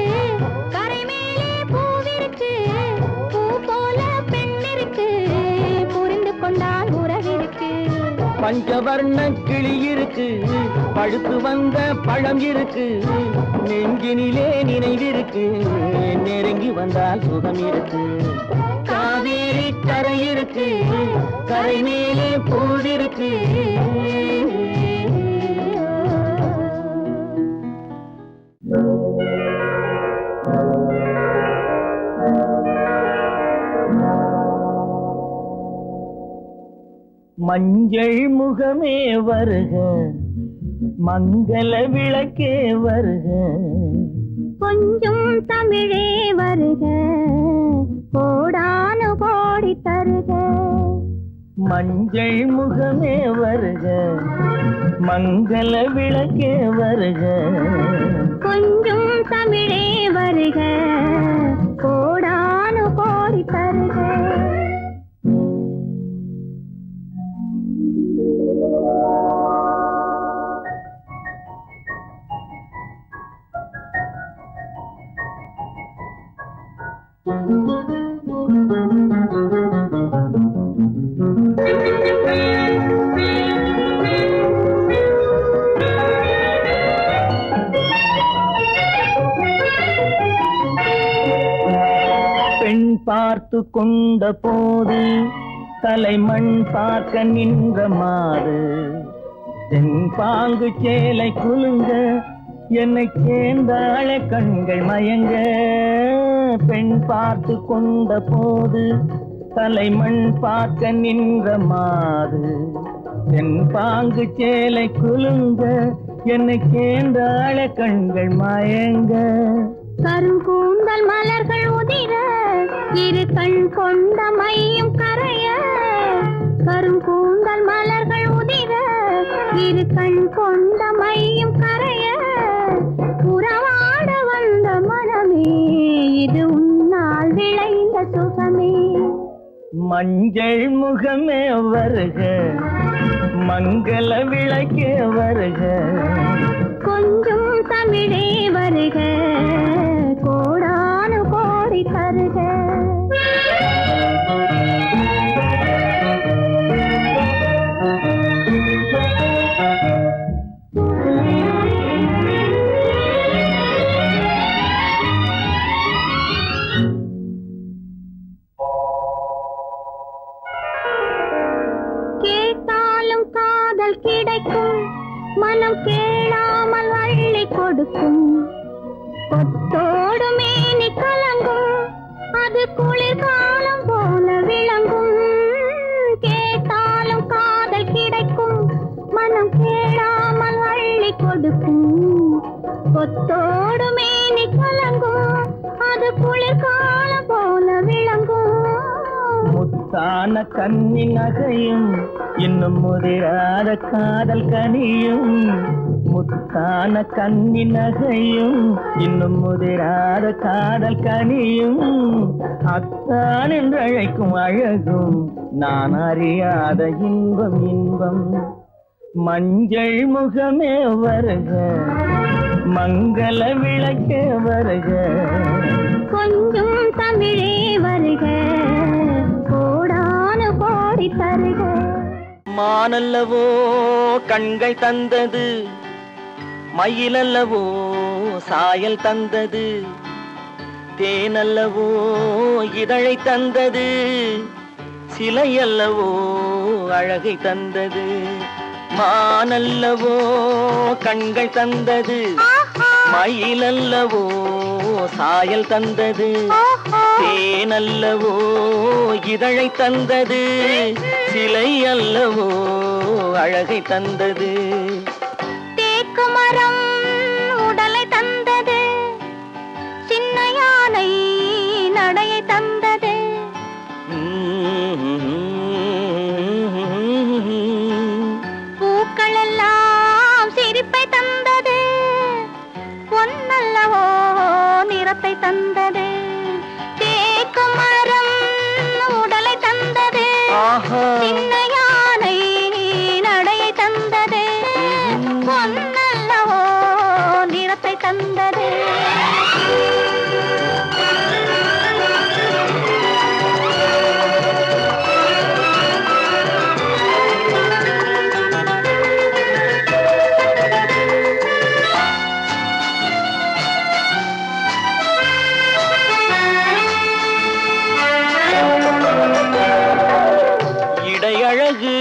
கரை மேலே பூவிருக்கு. பூ போல பெண் இருக்கு, புரிந்து கொண்டால் உறவிருக்கு. பஞ்சவர்ண கிளி இருக்கு, பழுத்து வந்த பழம் இருக்கு. நெஞ்சினிலே நினைவிருக்கு, நெருங்கி வந்தால் சுகம் இருக்கு. காவேரி கரை இருக்கு, கரை மேலே பூவிருக்கு. மஞ்சள் முகமே வருக, மங்கள விளக்கே வருக. கொஞ்சம் தமிழே வருக, கோடானு கோடி தருக. மஞ்சள் முகமே வருக, மங்கள விளக்கே வருக. கொஞ்சம் தமிழே வருக, கோடானு கோடி தருக. பெண் பார்த்து கொண்ட போது தலைமண் பார்க்க நின்ற மாது. தென்பாங்கு சேலை குலுங்க என்னை சேர்ந்தாழ கண்கள் மயங்க. பெண் பார்த்து கொண்ட போது தலைமண் பார்க்க நின்ற மாது. தென்பாங்கு சேலை குலுங்க என்னை சேர்ந்தாழ கண்கள் மயங்க. கருங்கூந்தல் மலர்கள் உதிர, இரு கண் கொண்ட மையும் கரைய. கருங்கூந்தல் மலர்கள் உதிர, இரு கண் கொண்ட மையும் கரைய. உறவாட வந்த மனமே, இது உன்னால் விளைந்த சுகமே. மஞ்சள் முகமே வருக, மங்கள விளக்கே வருக. கொஞ்சம் தமிழே வருக, கோடானு கோடி தருக. கேட்டாலும் காதல் கிடைக்கும், மனம் கேளாமல் அள்ளி கொடுக்கும். கொத்தோடு மேனி கலங்கும், அது குளிர்காலம் போல விளங்கும். கேட்டாலும் காதல் கிடைக்கும், மனம் கேளாமல் அள்ளி கொடுக்கும். கொத்தோடு மேனி கலங்கும், அது குளிர்காலம் போல விளங்கும். முத்தான கன்னி நகையும் இன்னும் முதிராத காதல் கனியும். முத்தான கன்னி நகையும் இன்னும் முதிராத காதல் கனியும் அத்தான் என்று அழைக்கும் அழகும் நான் அறியாத இன்பம் இன்பம் மஞ்சள் முகமே வருக மங்கள விளக்கே வருக கொஞ்சம் தமிழே வருக கோடான கோடி தருக மானல்லவோ கண்கள் தந்தது மயிலல்லவோ சாயல் தந்தது தேனல்லவோ இதழை தந்தது சிலையல்லவோ அழகை தந்தது மானல்லவோ கண்கள் தந்தது மயிலல்லவோ சாயல் தந்தது தேனல்லவோ இதழை தந்தது சிலை அல்லவோ அழகை தந்தது தேக்கு மரம் உடலை தந்தது சின்ன யானை நடையை தந்தது பூக்கள் எல்லாம் சிரிப்பை தந்தது பொன்னல்லவோ நிறத்தை தந்தது தேக்கு மரம் உடலை தந்தது சின்ன யானை நடையை தந்தது பொன்னல்லவோ நிறத்தை தந்தது இடையழகு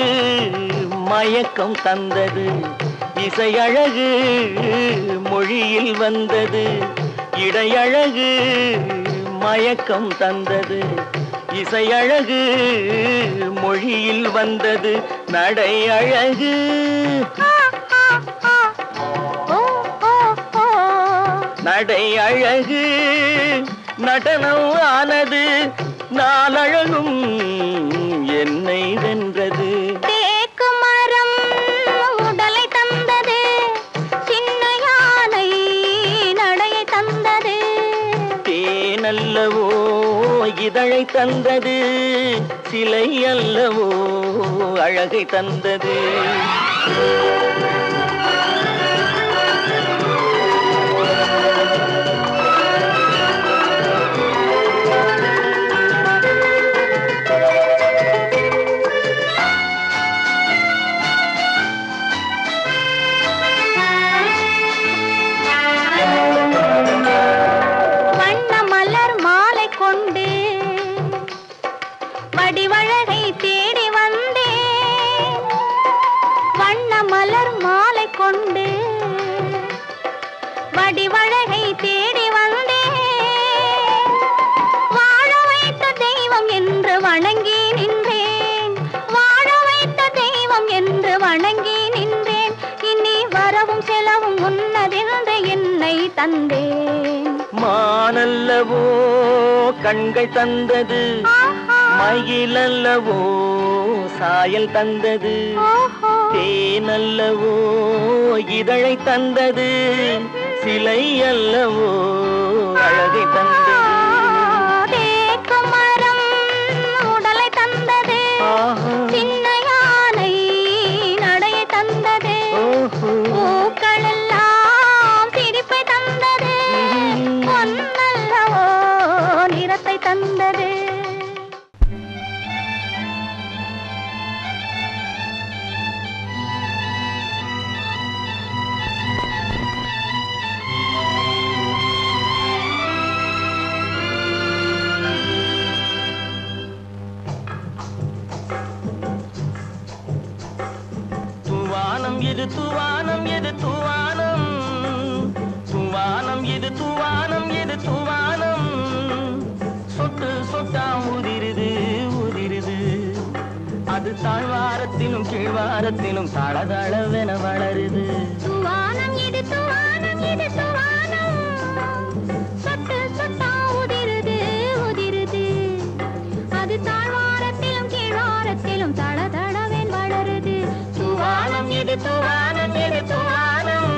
மயக்கம் தந்தது இசையழகு மொழியில் வந்தது இடையழகு மயக்கம் தந்தது இசையழகு மொழியில் வந்தது நடை அழகு நடை அழகு நடனம் ஆனது நாளழகும் என்னை வென்றது தேக்கு மரம் உடலை தந்தது சின்ன யானை நடையை தந்தது தேனல்லவோ இதழை தந்தது சிலை அல்லவோ அழகை தந்தது வடிவழகை தேடி வந்தேன் வண்ண மலர் மாலை கொண்டு வடிவழகை தேடி வந்தேன் வாழ வைத்த தெய்வம் என்று வணங்கி நின்றேன் வாழ வைத்த தெய்வம் என்று வணங்கி நின்றேன் இனி வரவும் செலவும் உன்னதென்று என்னை தந்தேன் மானல்லவோ கண்கள் தந்தது மயிலல்லவோ சாயல் தந்தது தேனல்லவோ இதழை தந்தது சிலை அல்லவோ அழகை தந்தது தேக்கு மரம் உடலை தந்தது சின்ன யானை நடையை தந்தது பூக்கள் எல்லாம் சிரிப்பை தந்தது பொன்னல்லவோ நிறத்தை தந்தது தூவானம் இது தூவானம் இது தூவானம் தூவானம் இது தூவானம் இது தூவானம் சொட்டு சொட்டா உதிருது உதிருது அது தாழ்வாரத்திலும் கீழ்வாரத்திலும் தளதளவென வளருது தூவானம் இது தூவானம் இது தூவானம் சொட்டு சொட்டா உதிருது உதிருது அது தாழ்வாரத்திலும் கீழ்வாரத்திலும் தளதளவென வளருது தூவானம் இது தூவானம் இது தூவானம்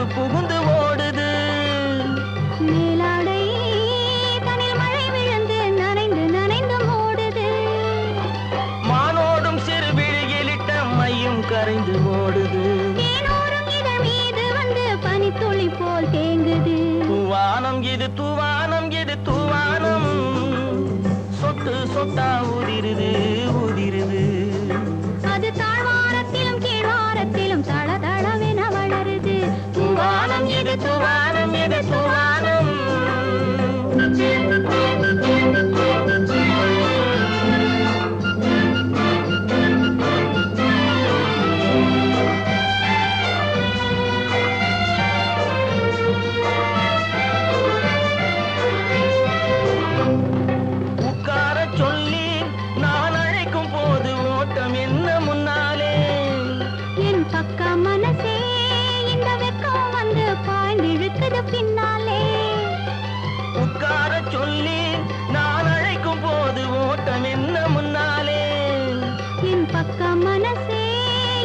வந்து புகுந்து ஓடுது. மேலாடை தனில் மழை விழுந்து நனைந்து நனைந்து மூடுது. மானோடும் சிறு விழியிலிட்ட மையும் கரைந்து ஓடுது. தேனோரும் இதழ் மீது வந்து பனித்துளி போல் தேங்குது. தூவானம் இது தூவானம் இது தூவானம், சொட்டு சொட்டா உதிருது உதிருது. அது தாழ்வாரத்திலும் கீழ்வாரத்திலும் தளதளவென வளருது. தூவானம் இது தூவானம் இது தூவானம். உட்கார சொல்லி நான் அழைக்கும் போது ஓட்டம் என்ன முன்னாலே. என் பக்க மனசே இந்த வெக்கம் வந்து பாய்ந்து இழுக்குது பின்னாலே. உட்கார சொல்லி நான் அழைக்கும் போது ஓட்டம் என்ன முன்னாலே. என் பக்க மனசே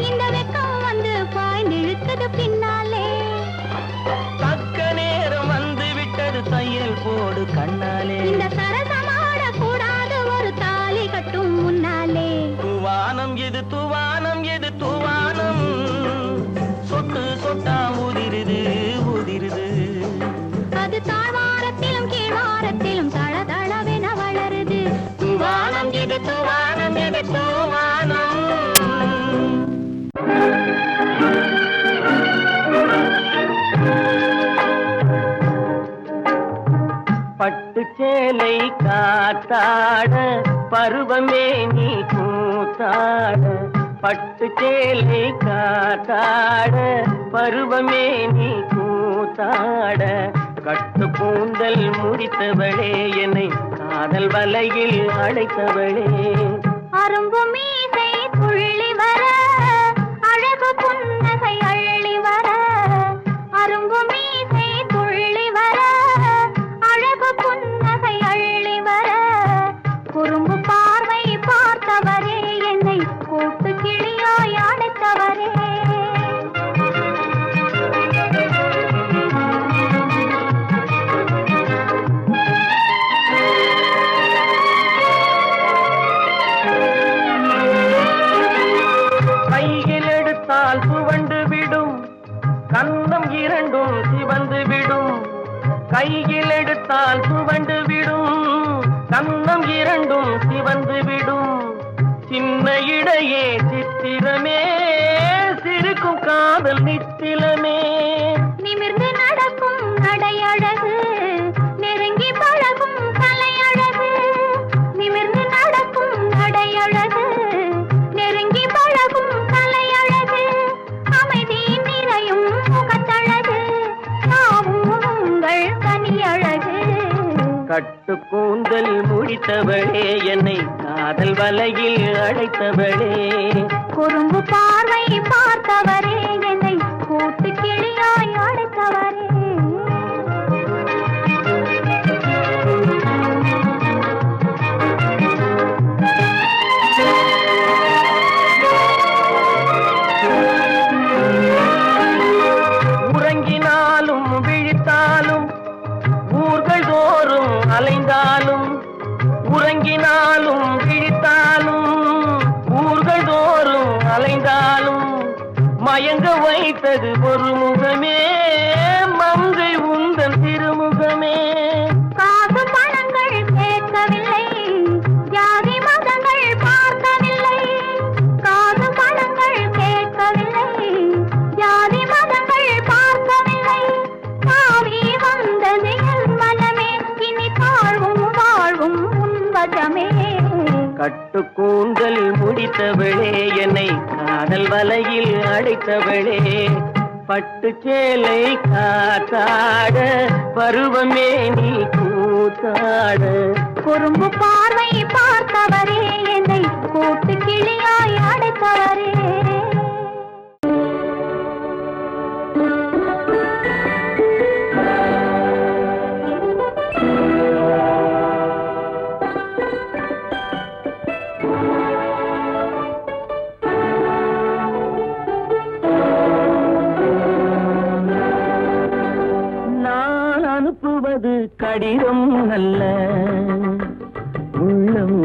இந்த வெக்கம் வந்து பாய்ந்து இழுக்குது பின்னாலே. தக்க நேரம் வந்து விட்டது தையல் போடு கண்ணாலே. இந்த சரசமாட கூடாது ஒரு தாலி கட்டும் முன்னாலே. தூவானம் இது தூவானம் இது தூவானம், சொட்டு சொட்டா உதிருது உதிருது. அது தாழ்வாரத்திலும் கீழ்வாரத்திலும் தளதளவென வளருது. தூவானம் இது தூவானம் இது தூவானம். பட்டு சேலை காத்தாட பருவமே நீ கூத்தாட. பட்டு சேலை காத்தாட பருவமே நீ கூத்தாட. கட்டு கூந்தல் முடித்தவளே என்னை காதல் வலையில் அழைத்தவளே. அரும்பு மீசை துள்ளி வர அழகு புன்னகை அள்ளி வர. அரும்பு மீசை துள்ளி வர அழகு புன்னகை அள்ளி வர. குறும்பு பார்வை பார்த்தவரே என்னை கூட்டு கிளியாய் அழைத்தவரே. கையில் எடுத்தால் துவண்டு விடும், கன்னம் இரண்டும் சிவந்து விடும். கையில் எடுத்தால் துவண்டு விடும், கன்னம் இரண்டும் சிவந்து விடும். சின்ன இடையே சித்திரமே சிரிக்கும் காதல் நித்திலமே. நிமிர்ந்து நடக்கும் நடையழகு நெருங்கி பழகும் கலையழகு. நிமிர்ந்து நடக்கும் நடையழகு நெருங்கி பழகும் கலையழகு. அமைதி நிறையும் முகத்தழகு யாவும் உங்கள் கனியழகு. கட்டு கூந்தல் முடித்தவளே என்னை காதல் வலையில் அழைத்தவளே. குறும்பு பார்வை பார்த்தவரே என்னை கூட்டு கிளியாய் அழைத்தவரே. உறங்கினாலும் விழித்தாலும் ஊர்கள் தோறும் அலைந்தாலும். உறங்கினாலும் விழித்தாலும் ஊர்கள் தோறும் அலைந்தாலும். மயங்க வைத்தது ஒரு முகமே மங்கை உந்தன் திருமுகமே. காசு பணங்கள் கேட்கவில்லை ஜாதி மதங்கள் பார்க்கவில்லை. காசு பணங்கள் கேட்கவில்லை ஜாதி மதங்கள் பார்க்கவில்லை. தாவி வந்தது என் மனமே இனி தாழ்வும் வாழ்வும் உன்வசமே. கட்டு கூந்தல் முடித்தவளே என்னை காதல் வலையில் அடைத்தவளே. பட்டு சேலை காத்தாட பருவமே நீ கூத்தாட. குறும்பு பார்வை பார்த்தவரே என்னை கூட்டு கிளியாய் அடைத்தவரே. அனுப்புவது கடிதம் அல்ல உள்ளம்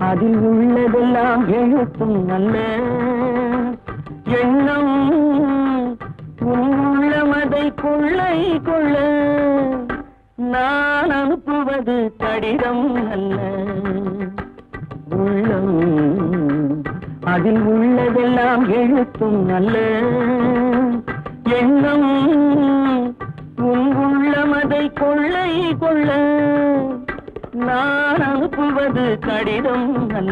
அதில் உள்ளதெல்லாம் எழுத்தும் அல்ல எண்ணம் உள்ளமதை கொள்ளை கொள்ள நான் அனுப்புவது கடிதம் அல்ல உள்ளம் அதில் உள்ளதெல்லாம் எழுத்தும் அல்ல எண்ணம் உள்ளமதை கொள்ளை கொள்ள நான் அனுப்புவது கடிதம் அல்ல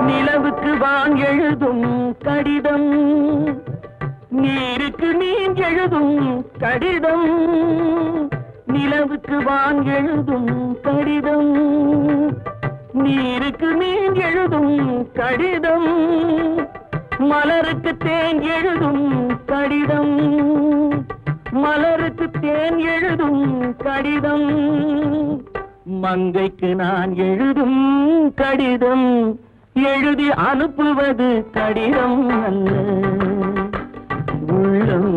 நிலவுக்கு வான் எழுதும் கடிதம் நீருக்கு நீர் எழுதும் கடிதம் நிலவுக்கு வான் எழுதும் கடிதம் நீருக்கு நீர் எழுதும் கடிதம் மலருக்கு தேன் எழுதும் கடிதம் மலருக்கு தேன் எழுதும் கடிதம் மங்கைக்கு நான் எழுதும் கடிதம் எழுதி அனுப்புவது கடிதம் அல்ல உள்ளம்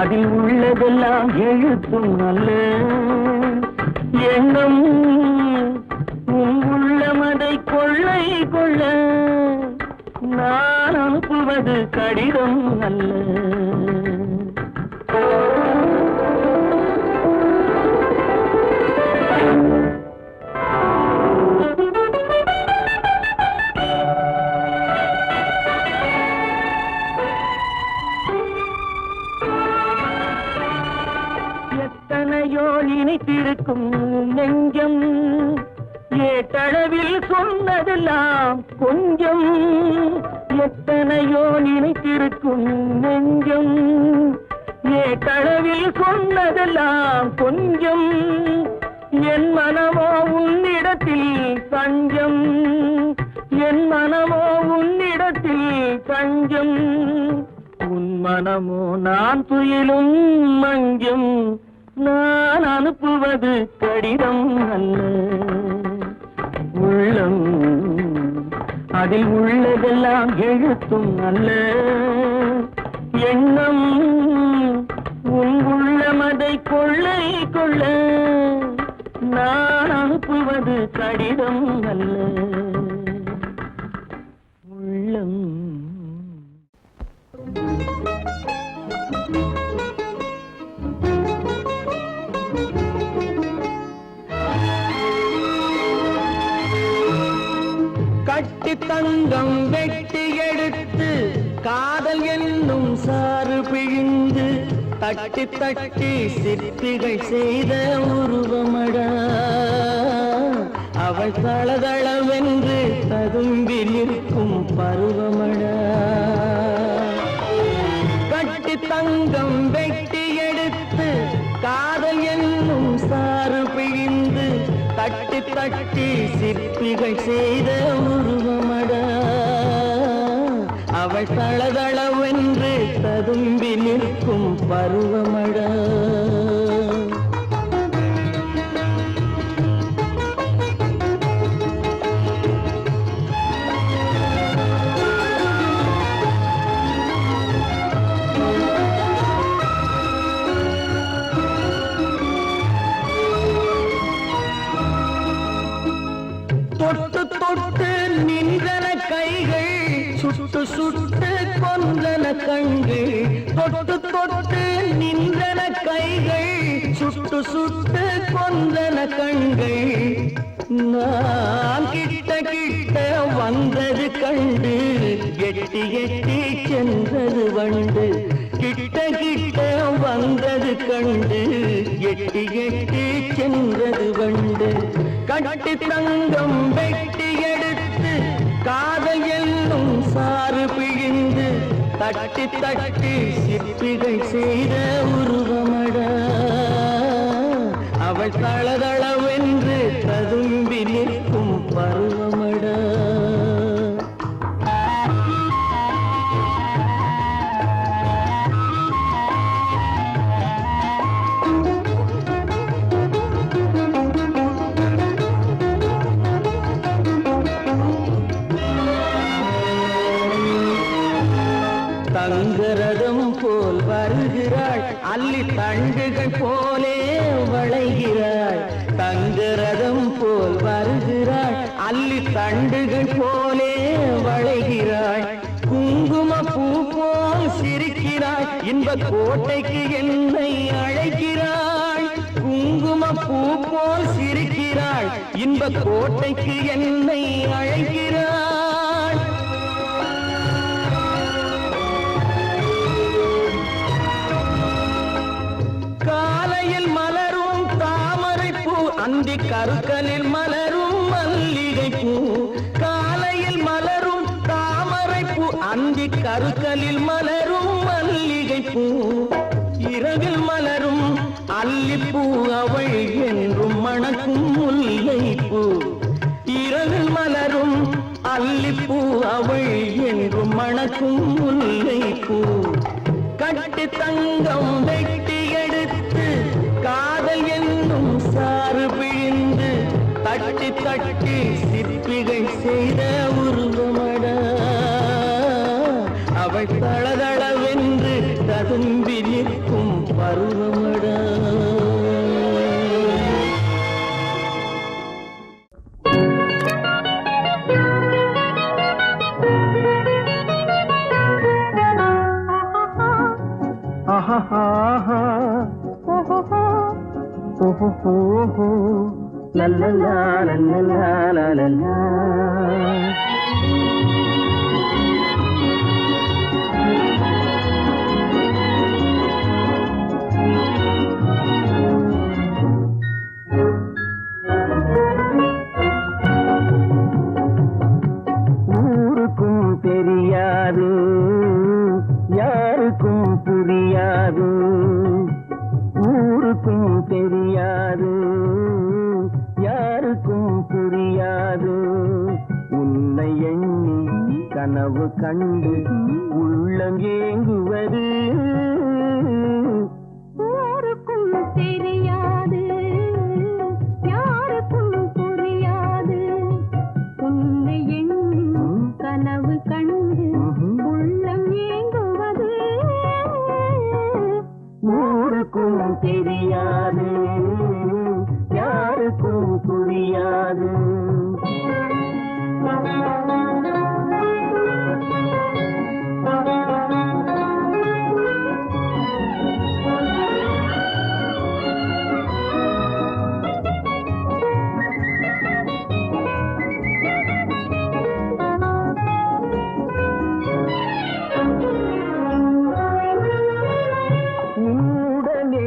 அதில் உள்ளதெல்லாம் எழுத்தும் அல்ல எண்ணம் உள்ளமதை கொள்ளை கொள்ள நான் அனுப்புவது கடிதம் அல்ல எத்தனையோ நினைத்திருக்கும் நெஞ்சம் ஏட்டளவில் சொன்னதெல்லாம் கொஞ்சம் எத்தனையோ நினைத்திருக்கும் நெஞ்சம் ஏட்டளவில் சொன்னதெல்லாம் கொஞ்சம் என் மனமோ உன்னிடத்தில் தஞ்சம் என் மனமோ உன்னிடத்தில் தஞ்சம் உன் மனமோ நான் துயிலும் மஞ்சம் நான் அனுப்புவது கடிதம் அல்ல உள்ளம் அதில் உள்ளதெல்லாம் எழுத்தும் அல்ல எண்ணம் உன் உள்ளமதை கொள்ளை கொள்ள நான் அனுப்புவது கடிதம் அல்ல உள்ளம் கட்டி தங்கம் வெட்டி எடுத்து காதல் என்னும் சாறு பிழிந்து தட்டி தட்டி சிற்பிகள் செய்த உருவமடா அவள் தளதளவென்று ததும்பி நிற்கும் பருவமடா கட்டி தங்கம் வெட்டி எடுத்து காதல் என்னும் சாறு பிழிந்து தட்டி தட்டி சிற்பிகள் செய்த உருவமடா அவள் தளதளவென்று ததும்பி நிற்கும் பருவமடா தொட்டு தொட்டு நின்றன கைகள் சுட்டு சுட்டு கொன்றன கண்கள் தொட்டு தொட்டு நின்றன கைகள் சுட்டு சுட்டு கொன்றன கண்கள் நான் கிட்ட கிட்ட வந்தது கண்டு எட்டி எட்டி சென்றது வண்டு கிட்ட கிட்ட வந்தது கண்டு எட்டி எட்டி சென்றது வண்டு கட்டி தங்கம் வெட்டி எடுத்து காதல் என்னும் சாறு பிழிந்து தட்டி தட்டி சிற்பிகள் செய்த உருவமடா அவள் தளதளவென்று ததும்பி நிற்கும் பருவமடா அல்லி தண்டுகள் போலே வளைகிறாள் தங்கரதம் போல் வருகிறாள் அல்லி தண்டுகள் போலே வளைகிறாள் குங்கும பூ போல் சிரிக்கிறாள் இன்ப கோட்டைக்கு என்னை அழைக்கிறாள் குங்கும பூ போல் சிரிக்கிறாள் இன்ப கோட்டைக்கு என்னை அழைக்கிறாள் காலையில் மலரும் தாமரை பூ அந்தி கருக்கலில் மலரும் மல்லிகை பூ காலையில் மலரும் தாமரை பூ அந்தி கருக்கலில் மலரும் மல்லிகை பூ இரவில் மலரும் அல்லிப்பூ அவள் என்றும் மணக்கும் முல்லை பூ இரவில் மலரும் அல்லிப்பூ அவள் என்றும் மணக்கும் முல்லை பூ கட்டி தங்கம் வெட்டி எடுத்து காதல் என்னும் சாறு பிழிந்து தட்டி தட்டி சிற்பிகள் செய்த உருவமட அவள் தளதளவென்று ததும்பி நிற்கும் பருவமட la la la la la la la la ஊருக்கும் தெரியாது யாருக்கும் புரியாது ஊருக்கும் தெரியாது யாருக்கும் புரியாது உன்னை எண்ணி கனவு கண்டு உள்ளம் ஏங்குவது ஊருக்கும் தெரியாது யாருக்கும் புரியாது உன்னை எண்ணி கனவு கண்டு உள்ளம் ஏங்குவது ஊருக்கும் தெரியாது யாருக்கும் புரியாது உன்னுடனே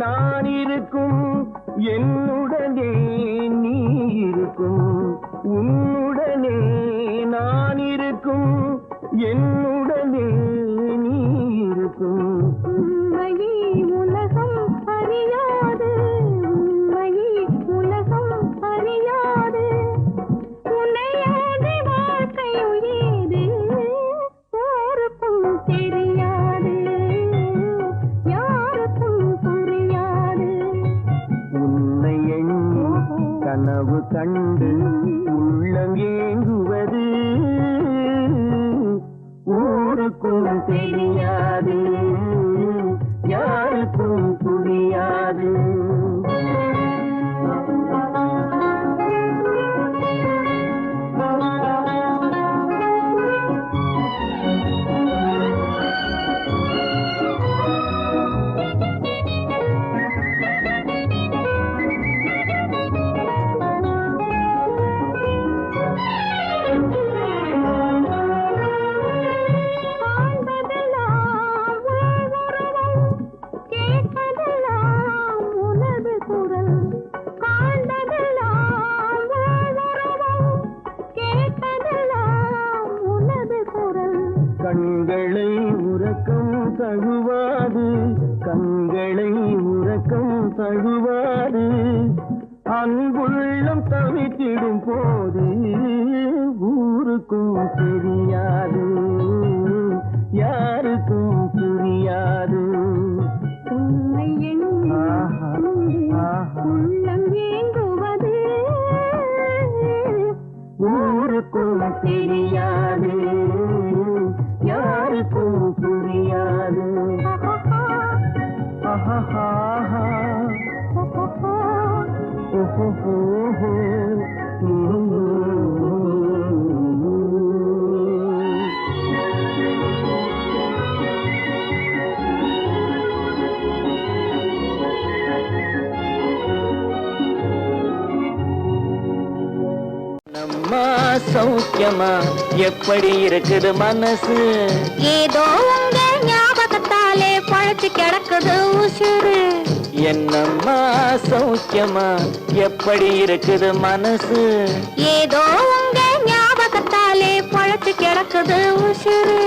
நான் இருக்கும் என்னுடனே நீ இருக்கும் உன்னுடனே நான் இருக்கும் என்னுடனே நீ இருக்கும் உண்மையை உலகம் அறியாது உண்மையை உலகம் அறியாது உன்னையாதி வாழ்க்கை உயேது யாருக்கும் தெரியாது யாருக்கும் புரியாது உன்னை எண்ணி கனவு கண்டு உள்ளம் ஏங்குவது ஊருக்கும் தெரியாது யாருக்கும் புரியாது கண்களை உறக்கம் தழுவாது கண்களை உறக்கம் தழுவாது அன்புள்ளம் தவித்திடும் போது ஊருக்கும் தெரியாது யாருக்கும் புரியாது உன்னை எண்ணி உள்ளம் ஏங்குவது ஊருக்கும் தெரியாது யாருக்கும் புரியாது சௌக்கியமா எப்படி இருக்குது மனசு ஏதோ உங்க ஞாபகத்தாலே பழச்சு கிடக்குது உசுறு என்னம்மா சௌக்கியமா எப்படி இருக்குது மனசு ஏதோ உங்க ஞாபகத்தாலே பழச்சு கிடக்குது உசுறு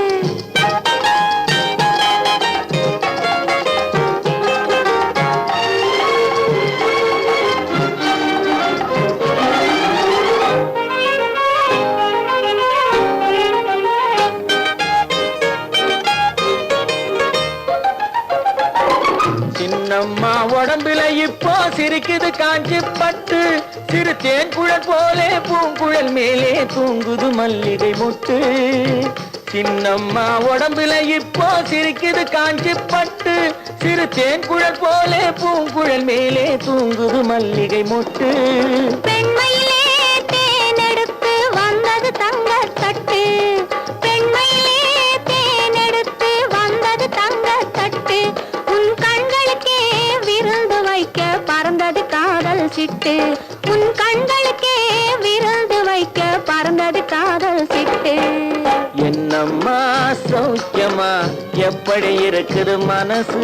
சின்னம்மா உடம்புல இப்போ சிரிக்குது காஞ்சி பட்டு சிறு தேன்குழல் போலே பூங்குழல் மேலே தூங்குது மல்லிகை முட்டு சின்னம்மா உடம்புல இப்போ சிரிக்குது காஞ்சி பட்டு சிறு தேன்குழல் போலே பூங்குழல் மேலே தூங்குது மல்லிகை முட்டு பெண்மையிலே தேனெடுத்து வந்தது தங்க தட்டு பெண்மையிலே தேனெடுத்து வந்தது தங்க தட்டு உன் கண்களுக்கே விருந்து வைக்க பறந்தது காதல் சிட்டு உன் கண்களுக்கே விருந்து வைக்க பறந்தது காதல் சிட்டு என்னம்மா சௌக்கியமா எப்படி இருக்குது மனசு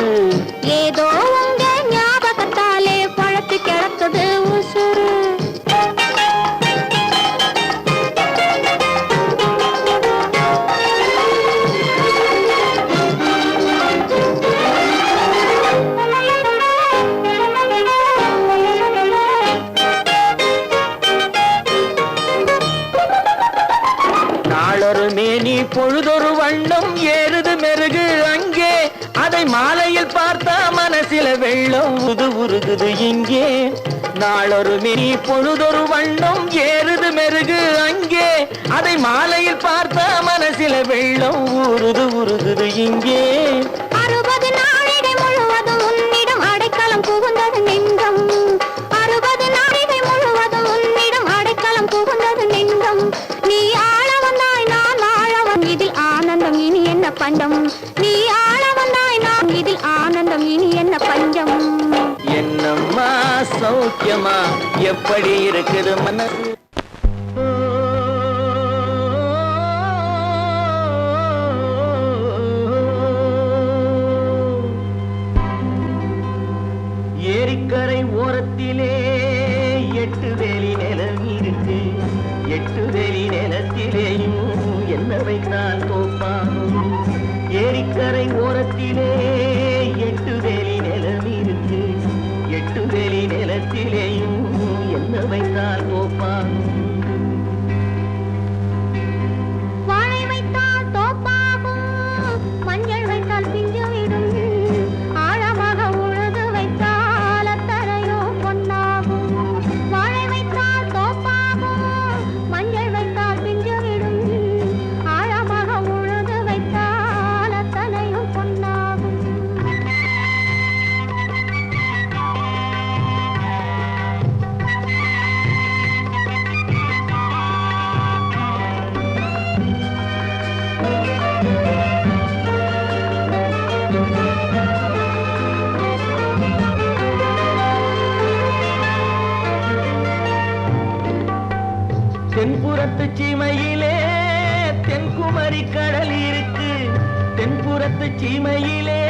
ஏதோ உங்க ஞாபகத்தாலே பழத்து கிடக்குது உசுறு நாளொரு மேனி பொழுதொரு வண்ணம் ஏறுது மெருகு அங்கே அதை மாலையில் பார்த்தா மனசில வெள்ளம் உருகுது இங்கே நாளொரு மேனி பொழுதொரு வண்ணம் ஏறுது மெருகு அங்கே அதை மாலையில் பார்த்தா மனசில வெள்ளம் உருகுது இங்கே 60 நாழிகை முழுவதும் உன்னிடம் அடைக்கலம் புகுந்தது நெஞ்சம் 60 நாழிகை முழுவதும் உன்னிடம் அடைக்கலம் புகுந்தது நெஞ்சம் நீ ஆள வந்தாய் நான் ஆழவன் இதில் ஆனந்தம் இனி என்ன பஞ்சம் நீ ஆள வந்தாய் நான் இதில் ஆனந்தம் இனி என்ன பஞ்சம் என்னம்மா சௌக்கியமா எப்படி இருக்குது மனசு ஏரிக்கரை ஓரத்திலே 8 வேலி நிலம் இருக்கு 8 வேலி நிலத்திலேயும் என்ன வைத்தால் தோப்பாகும் ஏரிக்கரை ஓரத்திலே 8 வேலி நிலம் இருக்கு 8 வேலி நிலத்திலேயும் என்ன வைத்தால் தோப்பாகும் வாழை வைத்தால் தோப்பாகும் மஞ்சள் வைத்தால் பிஞ்சு விடும் ஆழமாக உழுது வைத்தால் அத்தனையோ பொன்னாகும் வாழை வைத்தால் தோப்பாகும் மஞ்சள் வைத்தால் பிஞ்சு விடும் ஆழமாக உழுது வைத்தால் அத்தனையோ பொன்னாகும் தென்புறத்து சீமையிலே தென்குமரி கடல் இருக்கு தென்புறத்து சீமையிலே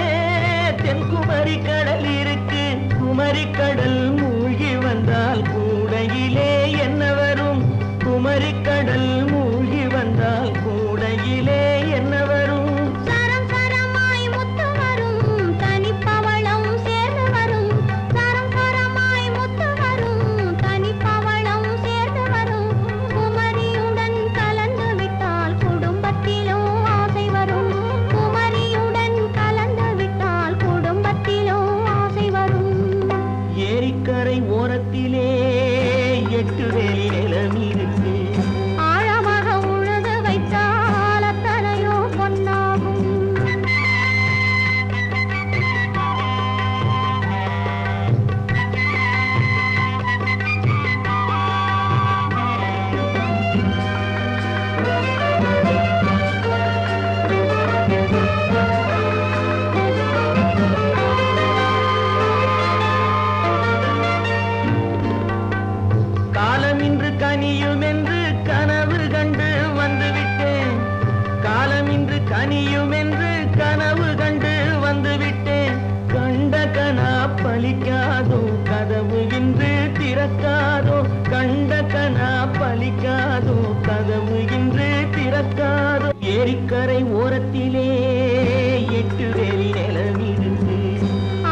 தென்குமரி கடல் இருக்கு குமரி கடல் மூழ்கி வந்தால் கூடையிலே என்ன வரும் குமரி கடல் மூழ்கி வந்தால் கூடையிலே என்ன வரும் சரம் சரமாய் முத்து வரும் தனிப்பவளம் சேர்ந்து வரும் சரம் சரமாய் முத்து வரும் தனிப்பவளம் சேர்ந்து வரும் குமரியுடன் கலந்து விட்டால் குடும்பத்திலும் ஆசை வரும் குமரியுடன் கலந்து விட்டால் குடும்பத்திலும் ஆசை வரும் ஏரிக்க பலிக்காதோ கதவு இன்று திறக்காதோ கண்ட கனா பலிக்காதோ கதவு இன்று திறக்காதோ ஏரிக்கரை ஓரத்திலே 8 வேலி நிலமிருந்து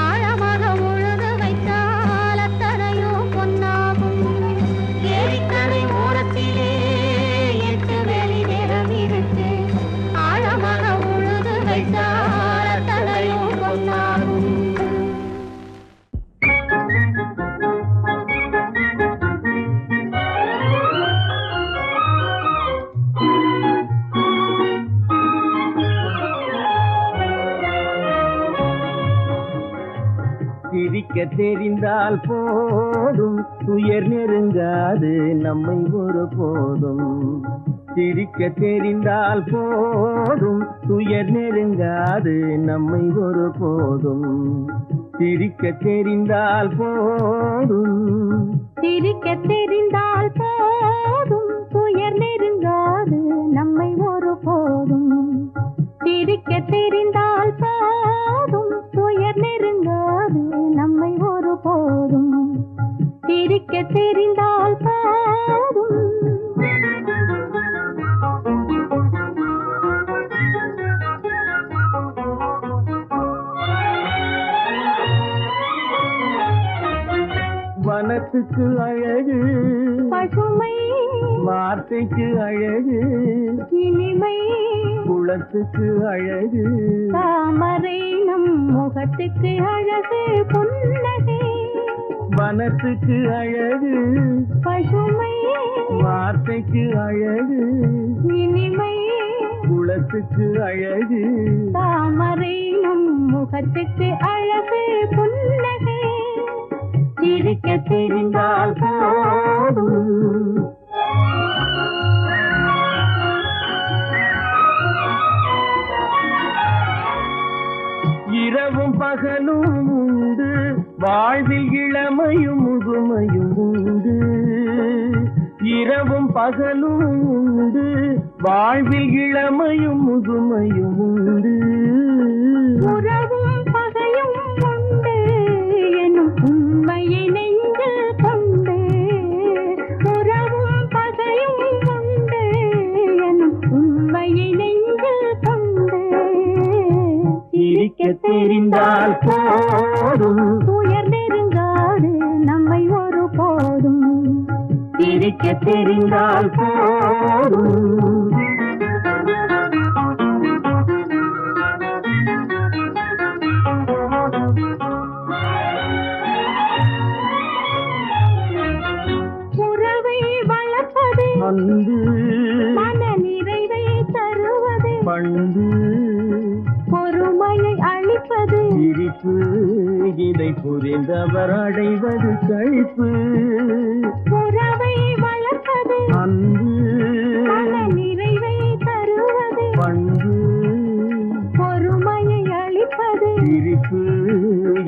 ஆழமாக உழுது வைத்தால் அத்தனையோ பொன்னாகும். ஏரிக்கரை ஓரத்திலே 8 வேலி நிலமிருந்து ஆழமாக உழுது வைத்தால் அத்தனையோ பொன்னாகும். சிரிக்க தெரிந்தால் போதும் துயர் நெருங்காது நம்மை ஒரு போதும் சிரிக்க தெரிந்தால் போதும் துயர் நெருங்காது நம்மை ஒரு போதும் சிரிக்க தெரிந்தால் போதும் சிரிக்க தெரிந்தால் போதும் துயர் நெருங்காது நம்மை ஒரு போதும் சிரிக்க தெரிந்தால் போதும் துயர் நெருங்காது நம்மை ஒரு போதும் சிரிக்க தெரிந்தால் போதும். வனத்துக்கு அழகு பசுமை வார்த்தைக்கு அழகு இனிமை குளத்துக்கு அழகு தாமரை நம் முகத்துக்கு அழகு புன்னகை. வனத்துக்கு அழகு பசுமை வார்த்தைக்கு அழகு இனிமை குளத்துக்கு அழகு தாமரை நம் முகத்துக்கு அழகு புன்னகை. சிரிக்க தெரிந்தால் போதும் இரவும் பகலும் உண்டு வாழ்வில் இளமையும் முதுமையும் உண்டு இரவும் பகலும் உண்டு வாழ்வில் இளமையும் முதுமையும் உண்டு உறவும் பகையும் உண்டு எனும் உண்மையை நெஞ்சில் கொண்டு உறவும் பகையும் உண்டு எனும் உண்மையை நெஞ்சில் கொண்டு சிரிக்க தெரிந்தால் போதும் துயர் நெருங்காது நம்மை ஒரு போதும் சிரிக்க தெரிந்தால் போதும் உறவை வளர்ப்பது அன்பு மன நிறைவை தருவது பண்பு பொறுமையை அளிப்பது சிரிப்பு இதை புரிந்தவர் அடைவது கழிப்பு உறவை வளர்ப்பது அன்பு மன நிறைவை தருவது பண்பு பொறுமையை அளிப்பது சிரிப்பு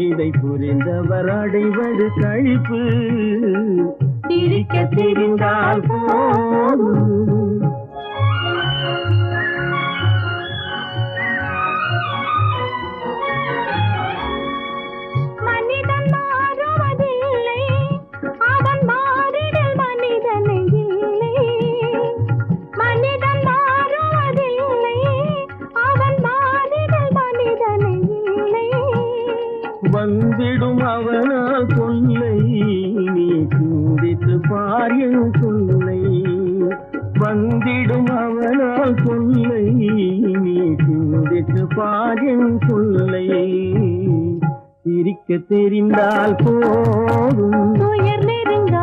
இதை புரிந்தவர் அடைவது கழிப்பு சிரிக்க தெரிந்தால் போதும் மனிதன் மாறுவதில்லை அவன் மாறிடல் மனிதனை இல்லை மனிதன் மாறுவதில்லை அவன் மாறிடல் மனிதனை இல்லை வந்திடும் அவனால் சொல்லை நீ சிந்தித்து பார் என் சொல்லை வந்திடும் அவனால் சொல்லை நீ சிந்தித்து பார் என் சொல்லை சிரிக்க தெரிந்தால் போதும் துயர் நெருங்க